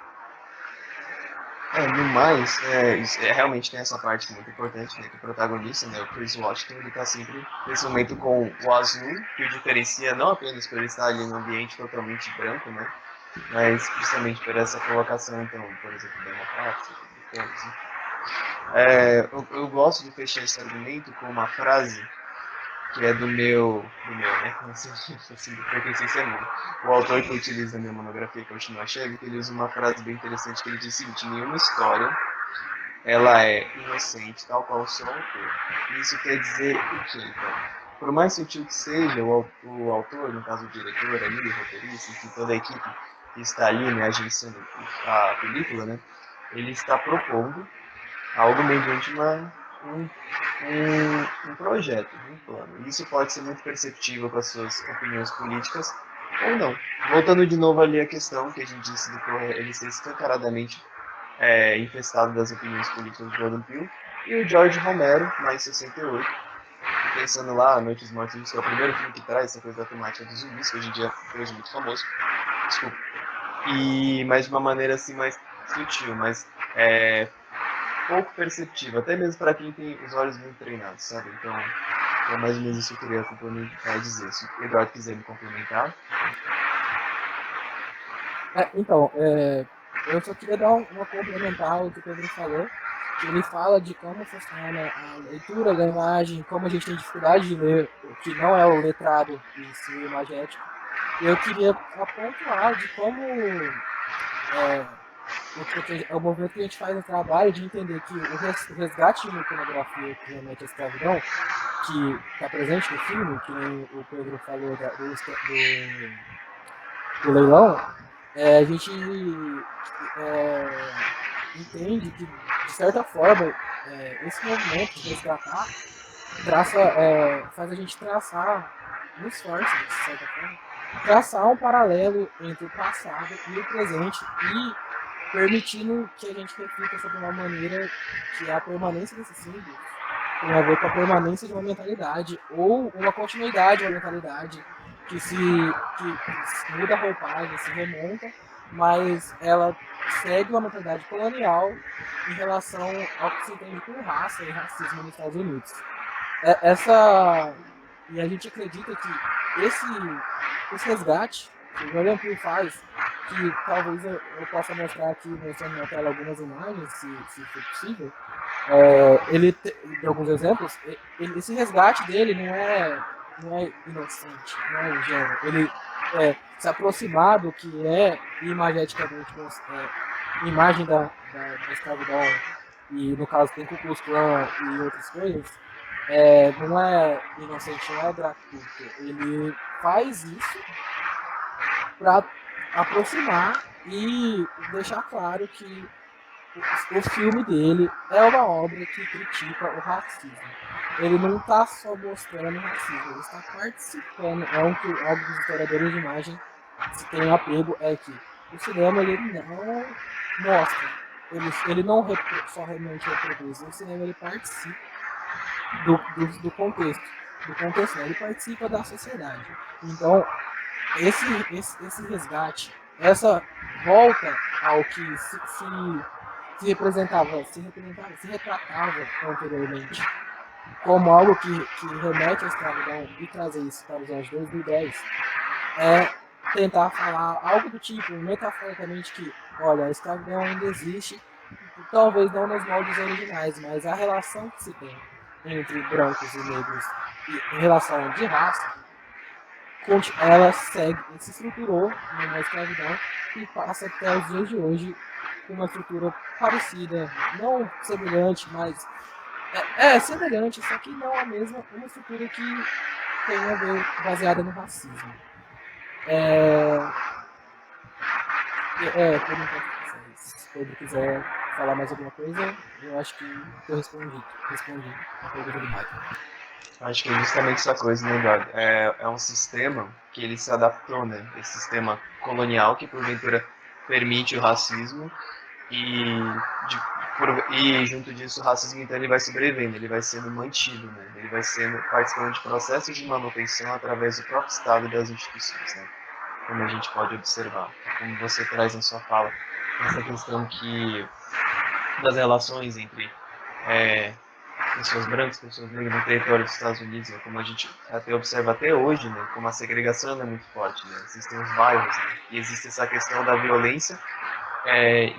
No mais, realmente tem essa parte muito importante, né, que o protagonista, né, o Chris Washington, ele tá sempre nesse momento com o azul, que o diferencia não apenas por ele estar ali num ambiente totalmente branco, né, mas justamente por essa colocação, então, por exemplo, democratas, republicanos, enfim. Eu gosto de fechar esse argumento com uma frase que é né? Assim, do pertencência a mim. O autor que utiliza na minha monografia, que é o Chinua Achebe, ele usa uma frase bem interessante que ele diz o seguinte: nenhuma história ela é inocente, tal qual o seu autor. Isso quer dizer o quê, então? Por mais sutil que seja o autor, no caso o diretor ali, o roteirista, enfim, toda a equipe que está ali, né, agenciando a película, né, ele está propondo algo mediante um projeto, um plano. Isso pode ser muito perceptível com as suas opiniões políticas ou não. Voltando de novo ali à questão que a gente disse do Correio, ele ser escancaradamente infestado das opiniões políticas do Jordan Peele, e o George Romero, lá em 68, pensando lá, Noites Mortas, que é o primeiro filme que traz essa coisa da temática dos zumbis, que hoje em dia é hoje muito famoso, desculpa, mas de uma maneira assim mais sutil, mas pouco perceptível, até mesmo para quem tem os olhos muito treinados, sabe? Então, é mais ou menos isso que eu queria dizer. Se o Eduardo quiser me complementar. Então, Eu só queria dar uma complementar ao que o Pedro falou, que ele fala de como funciona a leitura da imagem, como a gente tem dificuldade de ler, o que não é o letrado e sim o imagético. Eu queria pontuar de como o movimento que a gente faz no trabalho de entender que o resgate de uma iconografia que remete à escravidão, que está presente no filme, que nem o Pedro falou do leilão, a gente entende que, de certa forma, esse movimento de resgatar faz a gente traçar, nos força, de certa forma, traçar um paralelo entre o passado e o presente e permitindo que a gente reflita sobre uma maneira que a permanência desses símbolos tem a ver com a permanência de uma mentalidade ou uma continuidade de uma mentalidade que muda a roupagem, se remonta, mas ela segue uma mentalidade colonial em relação ao que se entende por raça e racismo nos Estados Unidos. E a gente acredita que esse resgate que o Jordan Peele faz, que talvez eu possa mostrar aqui mostrando na tela algumas imagens, se for possível, de alguns exemplos, esse resgate dele não é inocente, não é ingênuo. Ele se aproximar do que é imageticamente imagem da escravidão, e no caso tem Ku Klux Klan e outras coisas, não é inocente, não é gratuito. Ele faz isso para aproximar e deixar claro que o filme dele é uma obra que critica o racismo. Ele não está só mostrando o racismo, ele está participando. Algo que os historiadores de imagem se têm apego é que o cinema ele não mostra, ele não só realmente reproduz, o cinema ele participa do contexto, né? Ele participa da sociedade. Então, esse resgate, essa volta ao que se retratava anteriormente como algo que remete à escravidão e trazer isso para os anos 2010, é tentar falar algo do tipo, metaforicamente, que, olha, a escravidão ainda existe, talvez não nos moldes originais, mas a relação que se tem entre brancos e negros em relação de raça, ela se estruturou numa escravidão e passa até os dias de hoje com uma estrutura parecida, não semelhante, mas semelhante, só que não a mesma, uma estrutura que tem a ver baseada no racismo. Por enquanto, se Pedro quiser falar mais alguma coisa, eu acho que eu respondi a pergunta do Michael. Acho que é justamente essa coisa, né, Eduardo? É um sistema que ele se adaptou, né? Esse sistema colonial que, porventura, permite o racismo e, e junto disso, o racismo, então, ele vai sobrevivendo, ele vai sendo mantido, né? Ele vai sendo participando de processos de manutenção através do próprio Estado e das instituições, né? Como a gente pode observar. Como você traz na sua fala, essa questão das relações entre pessoas brancas, pessoas negras no território dos Estados Unidos, né, como a gente até observa até hoje, né, como a segregação é muito forte, né, existem os bairros, né, e existe essa questão da violência,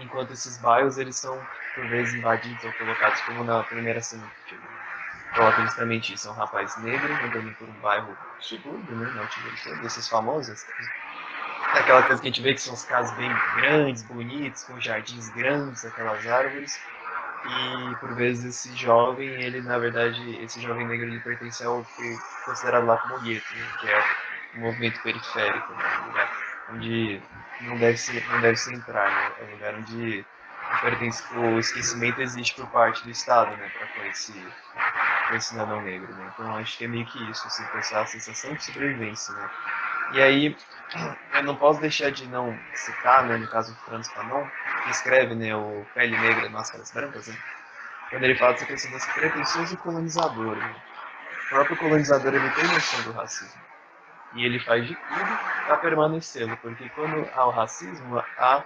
enquanto esses bairros eles são por vezes invadidos ou colocados como na primeira cena, coloca justamente isso, é um rapaz negro andando por um bairro subúrbio, né, não tive desses famosos, aquela coisa que a gente vê que são as casas bem grandes, bonitas, com jardins grandes, aquelas árvores. E por vezes esse jovem, ele na verdade, esse jovem negro ele pertence ao que é considerado lá como gueto, né? Que é um movimento periférico, né? Um lugar onde não deve se entrar, né? É um lugar onde o esquecimento existe por parte do Estado, né? Para com esse cidadão negro, né? Então acho que é meio que isso, assim, pensar a sensação de sobrevivência, né? E aí, eu não posso deixar de não citar, né, no caso do Franz Fanon, que escreve, né, o Pele Negra, Máscaras Brancas, né, quando ele fala dessa questão das pretensões do colonizador. Né. O próprio colonizador, ele tem noção do racismo. E ele faz de tudo para permanecê-lo, porque quando há o racismo, há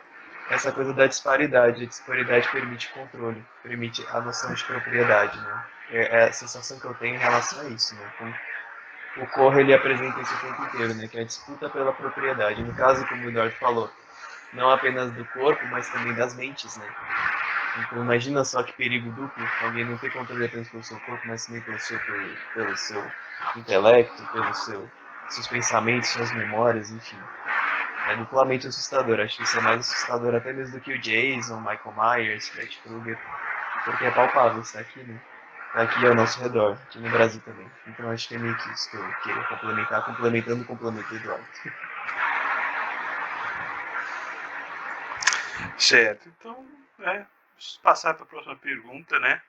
essa coisa da disparidade. A disparidade permite controle, permite a noção de propriedade, né. É a sensação que eu tenho em relação a isso, né. O Corre ele apresenta isso o tempo inteiro, né? Que é a disputa pela propriedade. No caso, como o Eduardo falou, não apenas do corpo, mas também das mentes, né? Então imagina só que perigo duplo, alguém não ter controle apenas pelo seu corpo, mas também pelo seu intelecto, seus pensamentos, suas memórias, enfim. É duplamente assustador, acho que isso é mais assustador até mesmo do que o Jason, Michael Myers, Freddy Krueger, porque é palpável, está aqui, né? Está aqui ao nosso redor, aqui no Brasil também. Então acho que é meio que isso que eu queria complementar, complementando o complemento do Eduardo. Certo, então, né, vamos passar para a próxima pergunta, né?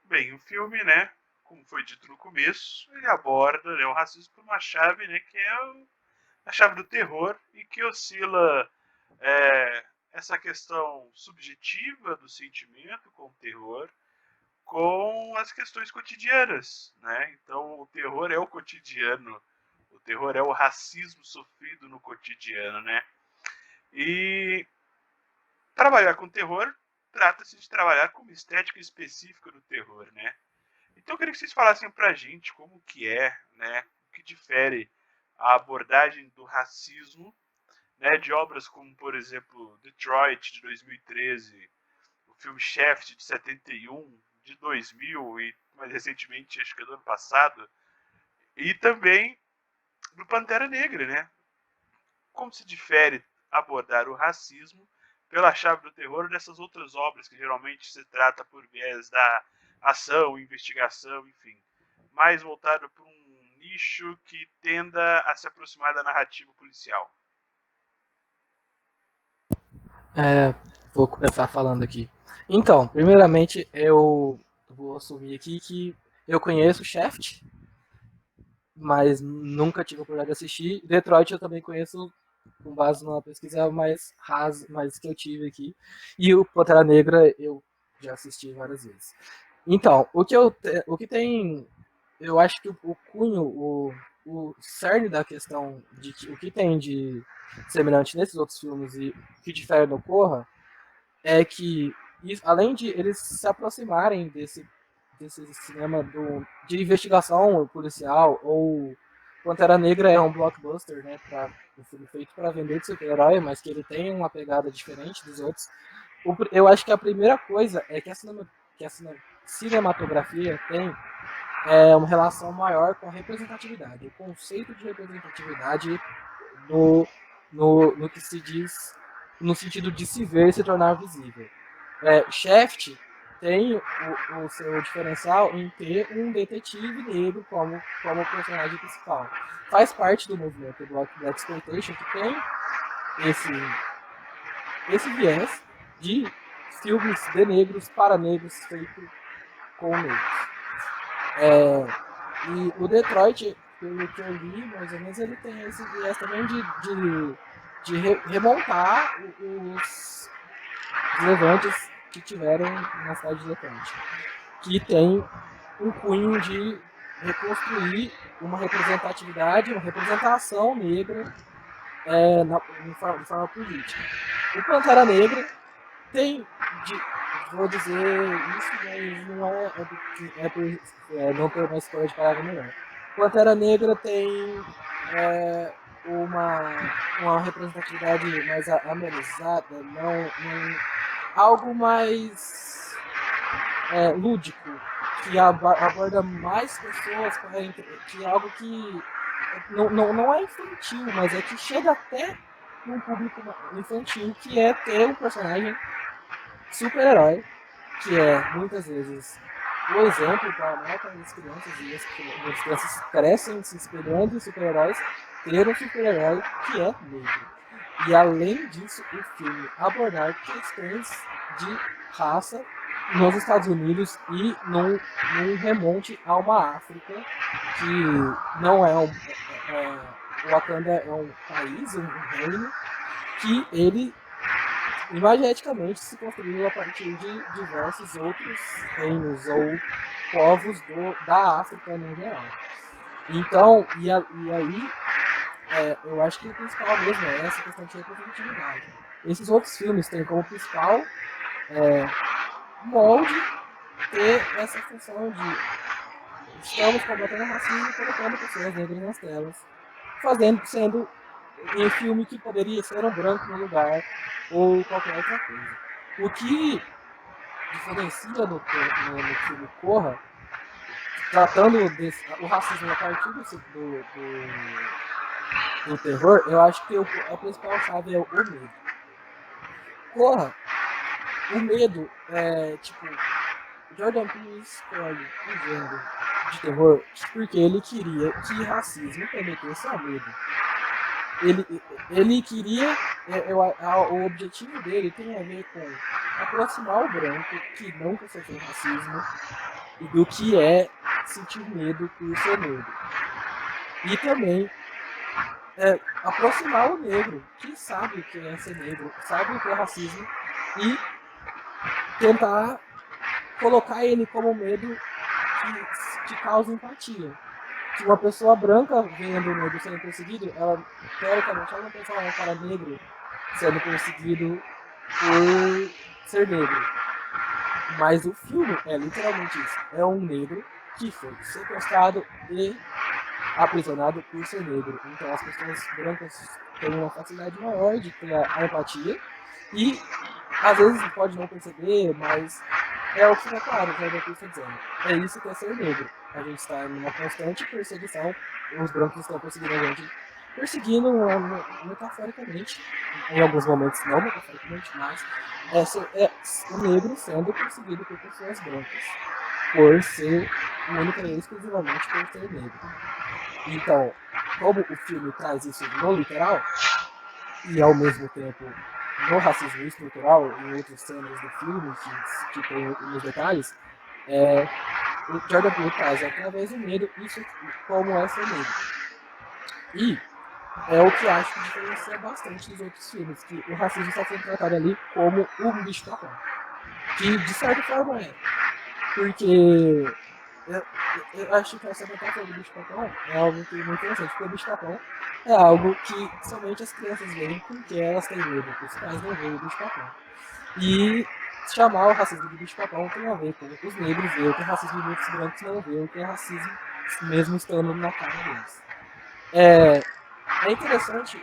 Bem, o filme, né, como foi dito no começo, ele aborda, né, o racismo por uma chave, né, que é a chave do terror e que oscila essa questão subjetiva do sentimento com o terror com as questões cotidianas, né? Então, o terror é o cotidiano, o terror é o racismo sofrido no cotidiano, né? E trabalhar com terror trata-se de trabalhar com uma estética específica do terror, né? Então eu queria que vocês falassem pra gente como que é, né, o que difere a abordagem do racismo, né, de obras como, por exemplo, Detroit, de 2013, o filme Shaft, de 71, de 2000 e mais recentemente, acho que é do ano passado, e também do Pantera Negra, né? Como se difere abordar o racismo pela chave do terror dessas outras obras que geralmente se trata por viés da ação, investigação, enfim, mais voltado para um nicho que tenda a se aproximar da narrativa policial. Vou começar falando aqui. Então, primeiramente, eu vou assumir aqui que eu conheço Shaft, mas nunca tive a oportunidade de assistir. Detroit eu também conheço com base numa pesquisa mais rasa, mais que eu tive aqui. E o Pantera Negra eu já assisti várias vezes. Então, o que tem, eu acho que o cunho, o cerne da questão de o que tem de semelhante nesses outros filmes e o que difere no Corra é que, além de eles se aproximarem desse cinema de investigação policial, ou Pantera Negra é um blockbuster, né, um filme feito para vender de super-herói, mas que ele tem uma pegada diferente dos outros. Eu acho que a primeira coisa é que a cinematografia tem uma relação maior com a representatividade, o conceito de representatividade no que se diz no sentido de se ver e se tornar visível. Shaft tem o seu diferencial em ter um detetive negro como personagem principal. Faz parte do movimento do Black Exploitation que tem esse viés de filmes de negros para negros feito com negros. E o Detroit, pelo que eu li, mais ou menos, ele tem esse viés também de remontar os levantes que tiveram na cidade de Detroit. Que tem um cunho de reconstruir uma representatividade, uma representação negra de forma política. O Pantera Negra tem, vou dizer isso, mas não não ter uma escolha de palavra melhor. Pantera Negra tem uma representatividade mais amenizada, algo mais lúdico, que aborda mais pessoas, que é algo que não é infantil, mas é que chega até num público infantil, que é ter um personagem super-herói, que é muitas vezes o exemplo para a maior parte das crianças, e as crianças crescem se espelhando em super-heróis, ter um super-herói que é negro. E além disso, o filme abordar questões de raça nos Estados Unidos e num remonte a uma África que não é o Wakanda é um país, um reino, que ele imageticamente se construiu a partir de diversos outros reinos ou povos da África no geral. Então, e aí, eu acho que o principal mesmo é essa questão de representatividade. Esses outros filmes têm como principal molde ter essa função de estamos combatendo o racismo e colocando pessoas negras nas telas, sendo em filme que poderia ser um branco no lugar ou qualquer outra coisa. O que diferencia no filme Corra, tratando o racismo a partir do terror, eu acho que a principal chave é o medo. Corra, o medo é tipo. Jordan Peele escolhe o gênero de terror porque ele queria que racismo remetesse ao medo. Ele queria. O objetivo dele tem a ver com aproximar o branco que nunca sofreu racismo do que é sentir medo por ser negro. E também aproximar o negro que sabe o que é ser negro, sabe o que é racismo, e tentar colocar ele como medo que causa empatia. Se uma pessoa branca vendo o negro sendo perseguido, ela teoricamente ela não pensa um cara negro sendo perseguido por ser negro. Mas o filme é literalmente isso. É um negro que foi sequestrado e aprisionado por ser negro. Então as pessoas brancas têm uma facilidade maior de criar a empatia e às vezes pode não perceber, mas é o que fica claro, o que eu estou dizendo. É isso que é ser negro. A gente está em uma constante perseguição, os brancos estão perseguindo a gente, perseguindo metaforicamente, em alguns momentos não metaforicamente, mas o negro sendo perseguido por pessoas brancas, por ser única e exclusivamente por ser negro. Então, como o filme traz isso no literal, e ao mesmo tempo no racismo estrutural, em outras cenas do filme, que tem nos detalhes, o Jordan Peele traz através do medo isso como é ser negro. E é o que acho que diferencia bastante dos outros filmes, que o racismo está sendo tratado ali como um bicho papão. Que de certa forma é. Porque eu acho que essa metáfora do bicho papão é algo que é muito interessante, porque o bicho papão é algo que somente as crianças veem porque elas têm medo, porque os pais não veem o bicho papão. E chamar o racismo de bicho papão tem a ver com os negros ver o que é racismo e muitos brancos não ver o que é racismo, mesmo estando na cara deles. É interessante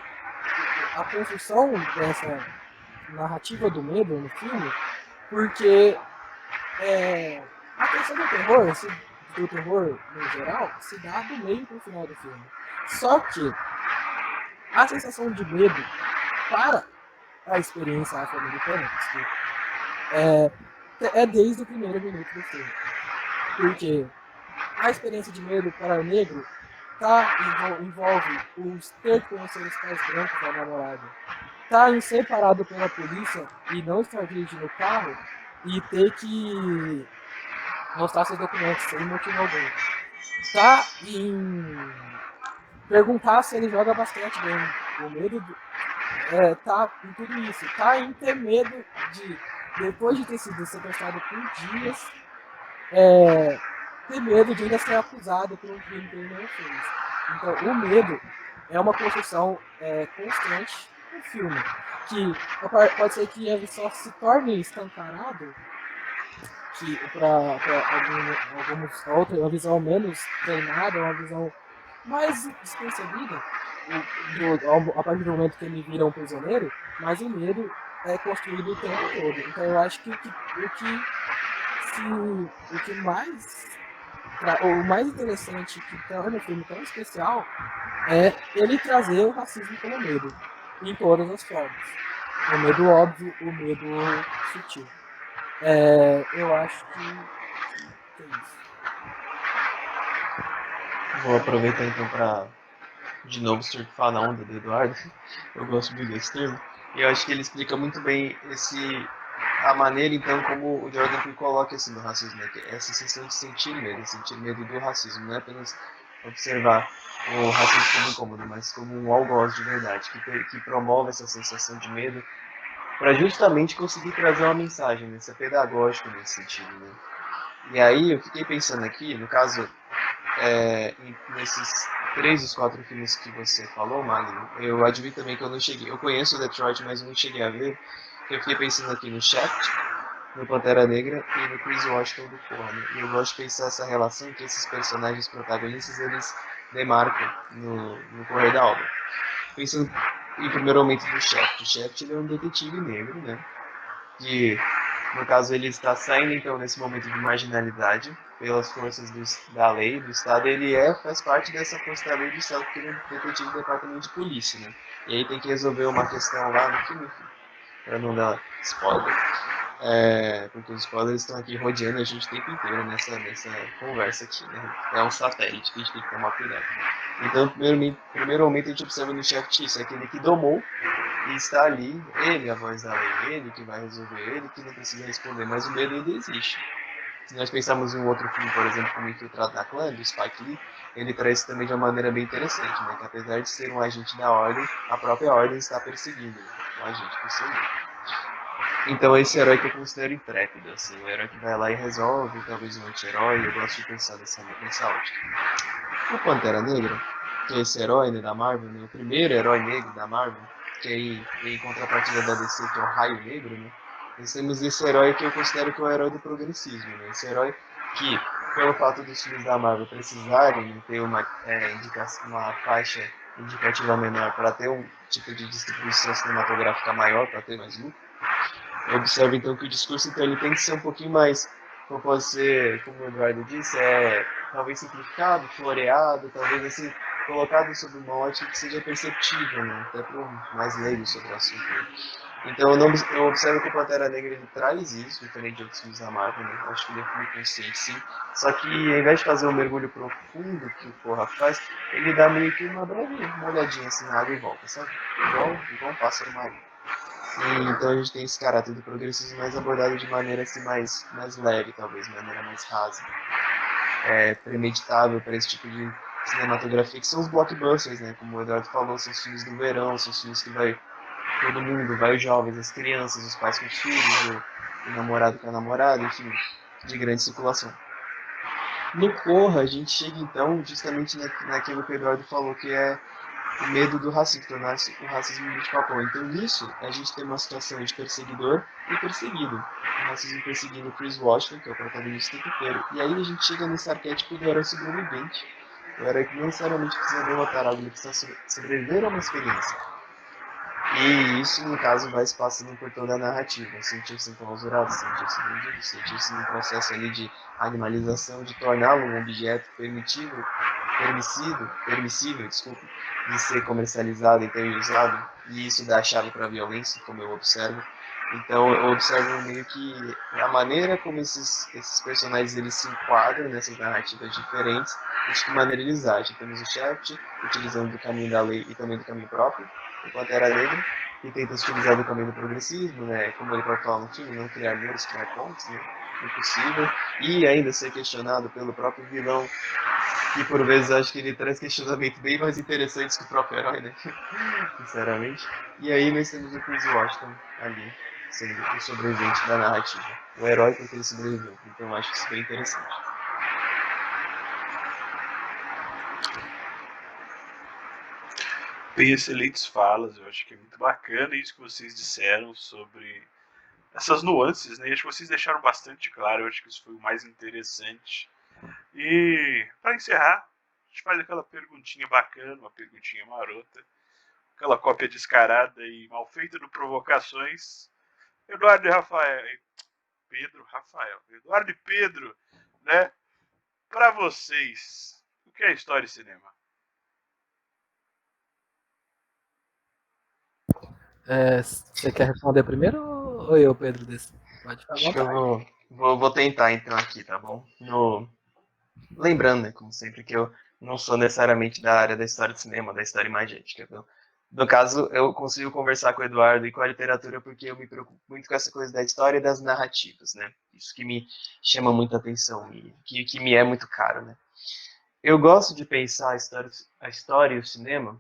a construção dessa narrativa do medo no filme, porque a questão do terror no geral, se dá do meio para o final do filme. Só que a sensação de medo para a experiência afro-americana é desde o primeiro minuto do filme. Porque a experiência de medo para o negro envolve os ter que conhecer os pais brancos da namorada, em ser parado pela polícia e não estar dirigindo o carro e ter que mostrar seus documentos sem motivo algum. Em perguntar se ele joga basquete bem. O medo tá em tudo isso. Em ter medo de, depois de ter sido sequestrado por dias, ter medo de ainda ser acusado por um crime que ele não fez. Então, o medo é uma construção constante no filme. Que pode ser que ele só se torne escancarado para alguns outros, uma visão menos treinada, uma visão mais despercebida, a partir do momento que ele vira um prisioneiro, mas o medo é construído o tempo todo. Então eu acho que o mais interessante que torna o filme tão especial é ele trazer o racismo como medo, em todas as formas. O medo óbvio, o medo sutil. Eu acho que é isso. Vou aproveitar então para de novo surfar na onda do Eduardo. Eu gosto muito desse termo. E eu acho que ele explica muito bem a maneira então como o Jordan Peele coloca assim no racismo, né? Que é essa sensação de sentir medo do racismo, não é apenas observar o racismo como incômodo, mas como um algoz de verdade, que promove essa sensação de medo para justamente conseguir trazer uma mensagem, né? Ser pedagógico nesse sentido, né? E aí eu fiquei pensando aqui, no caso, nesses 3 dos 4 filmes que você falou, Magno, eu admito também que eu não cheguei, eu conheço Detroit, mas eu não cheguei a ver. Eu fiquei pensando aqui no Shaft, no Pantera Negra e no Chris Washington do Corra, né? E eu gosto de pensar essa relação que esses personagens protagonistas eles demarcam no correr da obra. pensando em primeiro momento no Shaft. O Shaft ele é um detetive negro, né? Que, no caso, ele está saindo, então, nesse momento de marginalidade pelas forças da lei, do Estado. Ele faz parte dessa força da lei do Estado, porque ele é um detetive do departamento de polícia, né? E aí tem que resolver uma questão lá no filme, para não dar spoiler. Porque os spoilers estão aqui rodeando a gente o tempo inteiro nessa conversa aqui, né? É um satélite que a gente tem que tomar cuidado. Então, primeiro momento a gente observa no Shaft isso, é aquele que domou e está ali, ele, a voz da lei, ele que vai resolver, ele que não precisa responder, mas o medo ainda existe. Se nós pensarmos em um outro filme, por exemplo, como Infiltrado na Clã, do Spike Lee, ele traz isso também de uma maneira bem interessante, né? Que apesar de ser um agente da ordem, a própria ordem está perseguindo o agente por seu medo. Então esse herói que eu considero intrépido, assim, o herói que vai lá e resolve, talvez um anti-herói, eu gosto de pensar nessa ótica. O Pantera Negra, que é esse herói, né, da Marvel, né, o primeiro herói negro da Marvel, que aí em contrapartida da DC, que é o Raio Negro, né, nós temos esse herói que eu considero que é o herói do progressismo, né, esse herói que, pelo fato dos filmes da Marvel precisarem, né, ter uma faixa indicativa menor para ter um tipo de distribuição cinematográfica maior, para ter mais lucro, eu observo então que o discurso então, ele tem que ser um pouquinho mais, como pode ser, como o Eduardo disse, talvez simplificado, floreado, talvez assim, colocado sob uma ótica que seja perceptível, né? Até para um mais leigo sobre o assunto. Né? Então eu observo que o Pantera Negra ele traz isso, diferente de outros filmes da Marvel, né? Eu acho que ele é um filme consciente, sim. Só que ao invés de fazer um mergulho profundo que o Corra faz, ele dá meio que uma breve uma olhadinha assim na água e volta, sabe? Igual um pássaro marinho. Então a gente tem esse caráter do progressismo mais abordado de maneira assim, mais leve, talvez, de maneira mais rasa. Premeditável para esse tipo de cinematografia, que são os blockbusters, né? Como o Eduardo falou, são os filmes do verão, são os filmes que vai todo mundo, vai os jovens, as crianças, os pais com os filhos, o namorado com a namorada, enfim, de grande circulação. No Corra, a gente chega então justamente naquilo que o Eduardo falou, que é o medo do racismo, tornar o racismo um bicho papão. Então, nisso, a gente tem uma situação de perseguidor e perseguido. O racismo perseguindo o Chris Washington, que é o protagonista do tempo. E aí a gente chega nesse arquétipo do herói sobrevivente. O herói que não necessariamente precisa derrotar algo, ele precisa sobreviver a uma experiência. E isso, no caso, vai se passando por toda a narrativa. Sentir-se enclausurado, sentir-se vendido, sentir-se num processo ali de animalização, de torná-lo um objeto permissível, desculpa, de ser comercializado, então e usado, e isso dá a chave para a violência, como eu observo. Então eu observo meio que a maneira como esses personagens eles se enquadram nessas narrativas diferentes, e de que maneira eles agem. Temos o Shaft utilizando do caminho da lei e também do caminho próprio, o Pantera Negra, que tenta se utilizar do caminho do progressismo, né, como ele próprio fala no filme, não criar muros, criar pontes, né, impossível, e ainda ser questionado pelo próprio vilão, que por vezes acho que ele traz questionamentos bem mais interessantes que o próprio herói, né? Sinceramente. E aí nós temos o Chris Washington ali, sendo o sobrevivente da narrativa. O herói porque ele sobreviveu. Então eu acho isso bem interessante. Bem, excelentes falas, eu acho que é muito bacana isso que vocês disseram sobre essas nuances, né? E acho que vocês deixaram bastante claro, eu acho que isso foi o mais interessante. E para encerrar, a gente faz aquela perguntinha bacana, uma perguntinha marota, aquela cópia descarada e mal feita do Provocações. Eduardo e Rafael, Eduardo e Pedro, né? Para vocês, o que é história e cinema? Você quer responder primeiro ou eu, Pedro? Pode ficar à Acho que eu vontade. vou tentar então aqui, tá bom? Lembrando, né, como sempre, que eu não sou necessariamente da área da história do cinema, da história imagética. Viu? No caso, eu consigo conversar com o Eduardo e com a literatura porque eu me preocupo muito com essa coisa da história e das narrativas, né? Isso que me chama muita atenção e que me é muito caro, né? Eu gosto de pensar a história e o cinema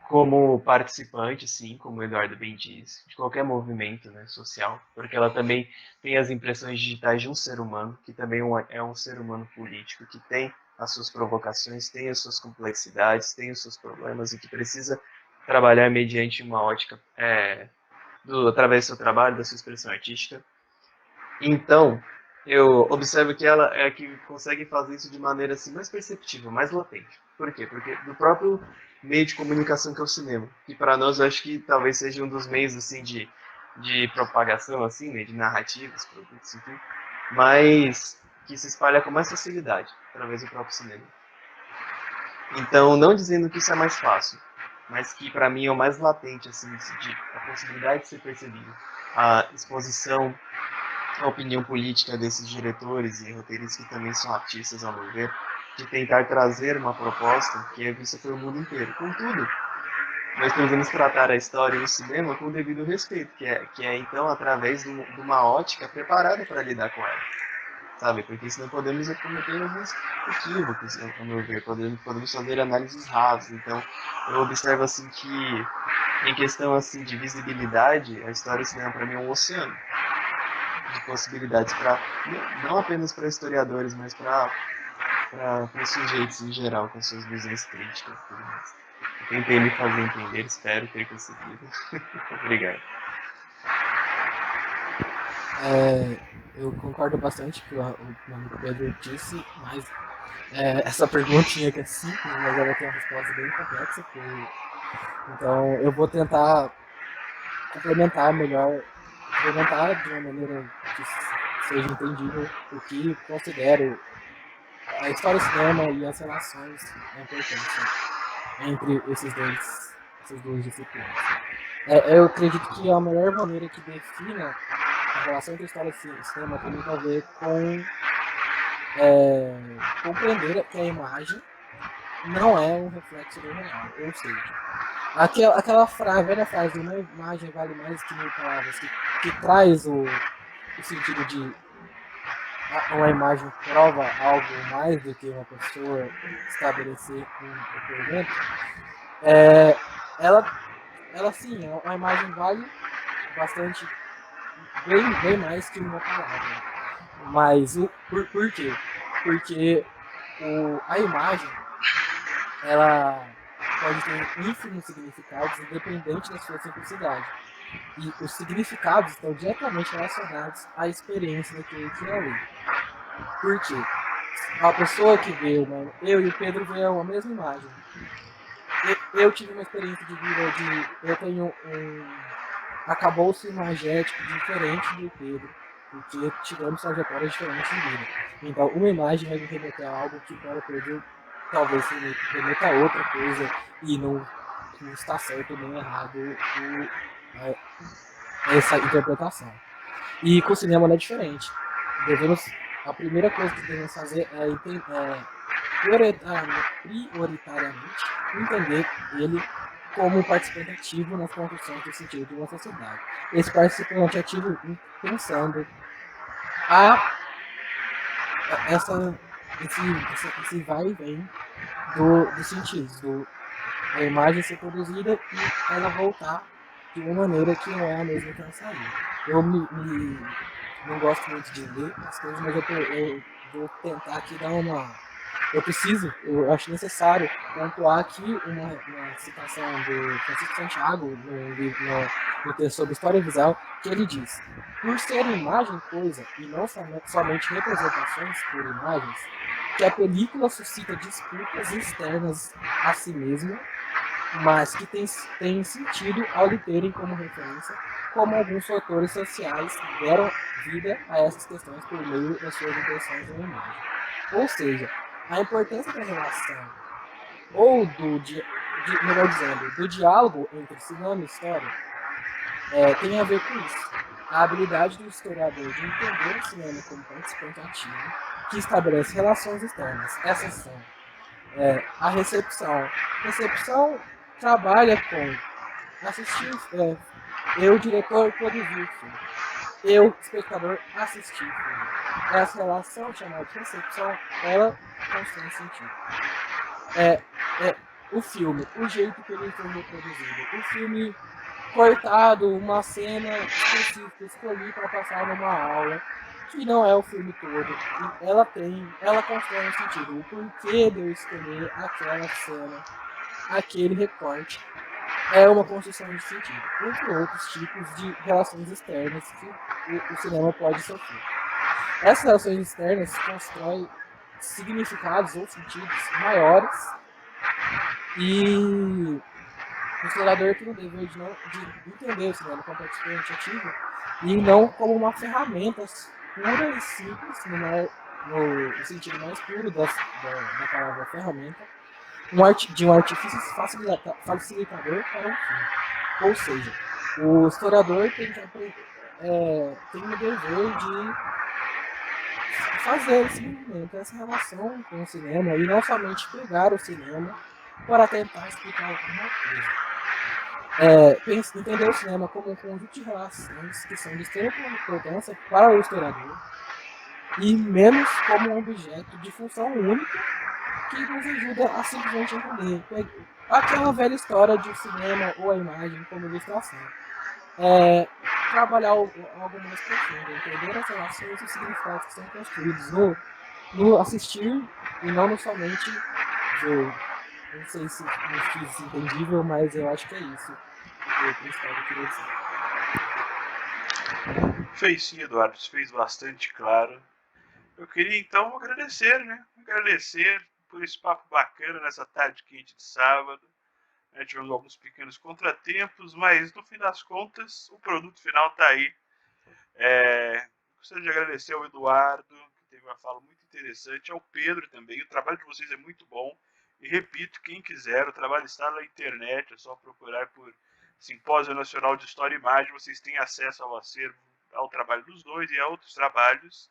como participante, sim, como o Eduardo bem diz, de qualquer movimento, né, social, porque ela também tem as impressões digitais de um ser humano, que também é um ser humano político, que tem as suas provocações, tem as suas complexidades, tem os seus problemas e que precisa trabalhar mediante uma ótica, através do seu trabalho, da sua expressão artística. Então, eu observo que ela é a que consegue fazer isso de maneira assim, mais perceptível, mais latente. Por quê? Porque meio de comunicação que é o cinema. E para nós, eu acho que talvez seja um dos meios assim de propagação, assim, né, de narrativas, produtos, enfim, mas que se espalha com mais facilidade através do próprio cinema. Então, não dizendo que isso é mais fácil, mas que para mim é o mais latente, assim, de a possibilidade de ser percebido, a exposição, a opinião política desses diretores e roteiristas que também são artistas, ao meu ver, de tentar trazer uma proposta que é vista pelo mundo inteiro. Contudo, nós devemos tratar a história e o cinema com o devido respeito, que é então através de uma ótica preparada para lidar com ela, sabe? Porque senão podemos cometer alguns equívocos, ao meu ver, podemos fazer análises rasas. Então, eu observo assim que, em questão assim de visibilidade, a história e o cinema para mim é um oceano de possibilidades para não apenas para historiadores, mas para sujeitos em geral, com suas visões críticas e tudo mais. Eu tentei me fazer entender, espero ter conseguido. Obrigado. Eu concordo bastante com o que o amigo Pedro disse, mas essa perguntinha que é simples, mas ela tem uma resposta bem complexa. Então eu vou tentar complementar de uma maneira que seja entendível o que considero a história do cinema e as relações da importância entre essas duas disciplinas. Eu acredito que a melhor maneira que defina a relação entre história e cinema tem muito a ver com compreender que a imagem não é um reflexo do real, ou seja, aquela velha frase, uma imagem vale mais que mil palavras, que traz o sentido de uma imagem prova algo mais do que uma pessoa estabelecer um depoimento, ela sim, a imagem vale bastante, bem mais que uma palavra. Mas por quê? Porque a imagem ela pode ter ínfimos significados independente da sua simplicidade. E os significados estão diretamente relacionados à experiência daquele que é ali. Por quê? A pessoa que vê, eu e o Pedro vê a mesma imagem. Eu tive uma experiência de vida eu tenho acabou-se imagético diferente do Pedro, porque tivemos trajetórias diferentes de vida. Então, uma imagem vai me remeter a algo que para o Pedro talvez se remeta a outra coisa e não está certo nem errado essa interpretação. E com o cinema não é diferente. A primeira coisa que devemos fazer prioritariamente entender ele como um participante ativo nas construções do sentido de uma sociedade. Esse participante ativo pensando esse vai e vem dos sentidos, a imagem ser produzida e ela voltar de uma maneira que não é a mesma que ela saiu. Eu não gosto muito de ler as coisas, mas eu vou tentar aqui dar eu acho necessário pontuar aqui uma citação do Francisco Santiago no texto sobre história visual, que ele diz: por ser imagem coisa e não somente representações por imagens, que a película suscita disputas externas a si mesma, mas que tem sentido ao lhe terem como referência como alguns fatores sociais deram vida a essas questões por meio das suas impressões na imagem. Ou seja, a importância da relação, ou melhor dizendo, do diálogo entre cinema e história, tem a ver com isso. A habilidade do historiador de entender o cinema como participante ativo, que estabelece relações externas. Essas são a recepção. Recepção trabalha com assistir, eu, diretor, produzir o filme. Eu, espectador, assistir o filme. Essa relação chamada de recepção, ela constrói sentido. O filme, o jeito que ele foi reproduzido. O filme cortado, uma cena específica, escolhi para passar numa aula, que não é o filme todo. E ela constrói um sentido. O porquê de eu escolher aquela cena, aquele recorte, é uma construção de sentido, entre outros tipos de relações externas que o cinema pode sofrer. Essas relações externas constroem significados ou sentidos maiores E o historiador tem o dever de entender o cinema como experiência ativa e não como uma ferramenta pura e simples, no sentido mais puro da palavra ferramenta, de um artifício facilitador para um fim. Ou seja, o historiador tem que tem o dever de fazer esse movimento, essa relação com o cinema, e não somente pegar o cinema para tentar explicar alguma coisa. Entender o cinema como um conjunto de relações que são de extrema importância para o historiador e menos como um objeto de função única que nos ajuda a simplesmente entender aquela velha história de cinema ou a imagem como ilustração. Trabalhar algo mais profundo, entender as relações e os significados que são construídos no assistir e não no somente ver. Não sei se me fiz entendível, mas eu acho que é isso o principal que eu queria dizer. Fez sim, Eduardo, fez bastante claro. Eu queria então agradecer, né? Agradecer por esse papo bacana nessa tarde quente de sábado. Tivemos alguns pequenos contratempos, mas no fim das contas o produto final está aí. Gostaria de agradecer ao Eduardo, que teve uma fala muito interessante, ao Pedro também. O trabalho de vocês é muito bom. E repito, quem quiser, o trabalho está na internet, é só procurar por Simpósio Nacional de História e Imagem. Vocês têm acesso ao acervo, ao trabalho dos dois e a outros trabalhos.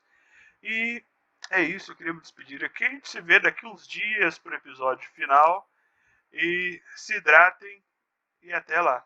E é isso, eu queria me despedir aqui. A gente se vê daqui uns dias para o episódio final. E se hidratem e até lá.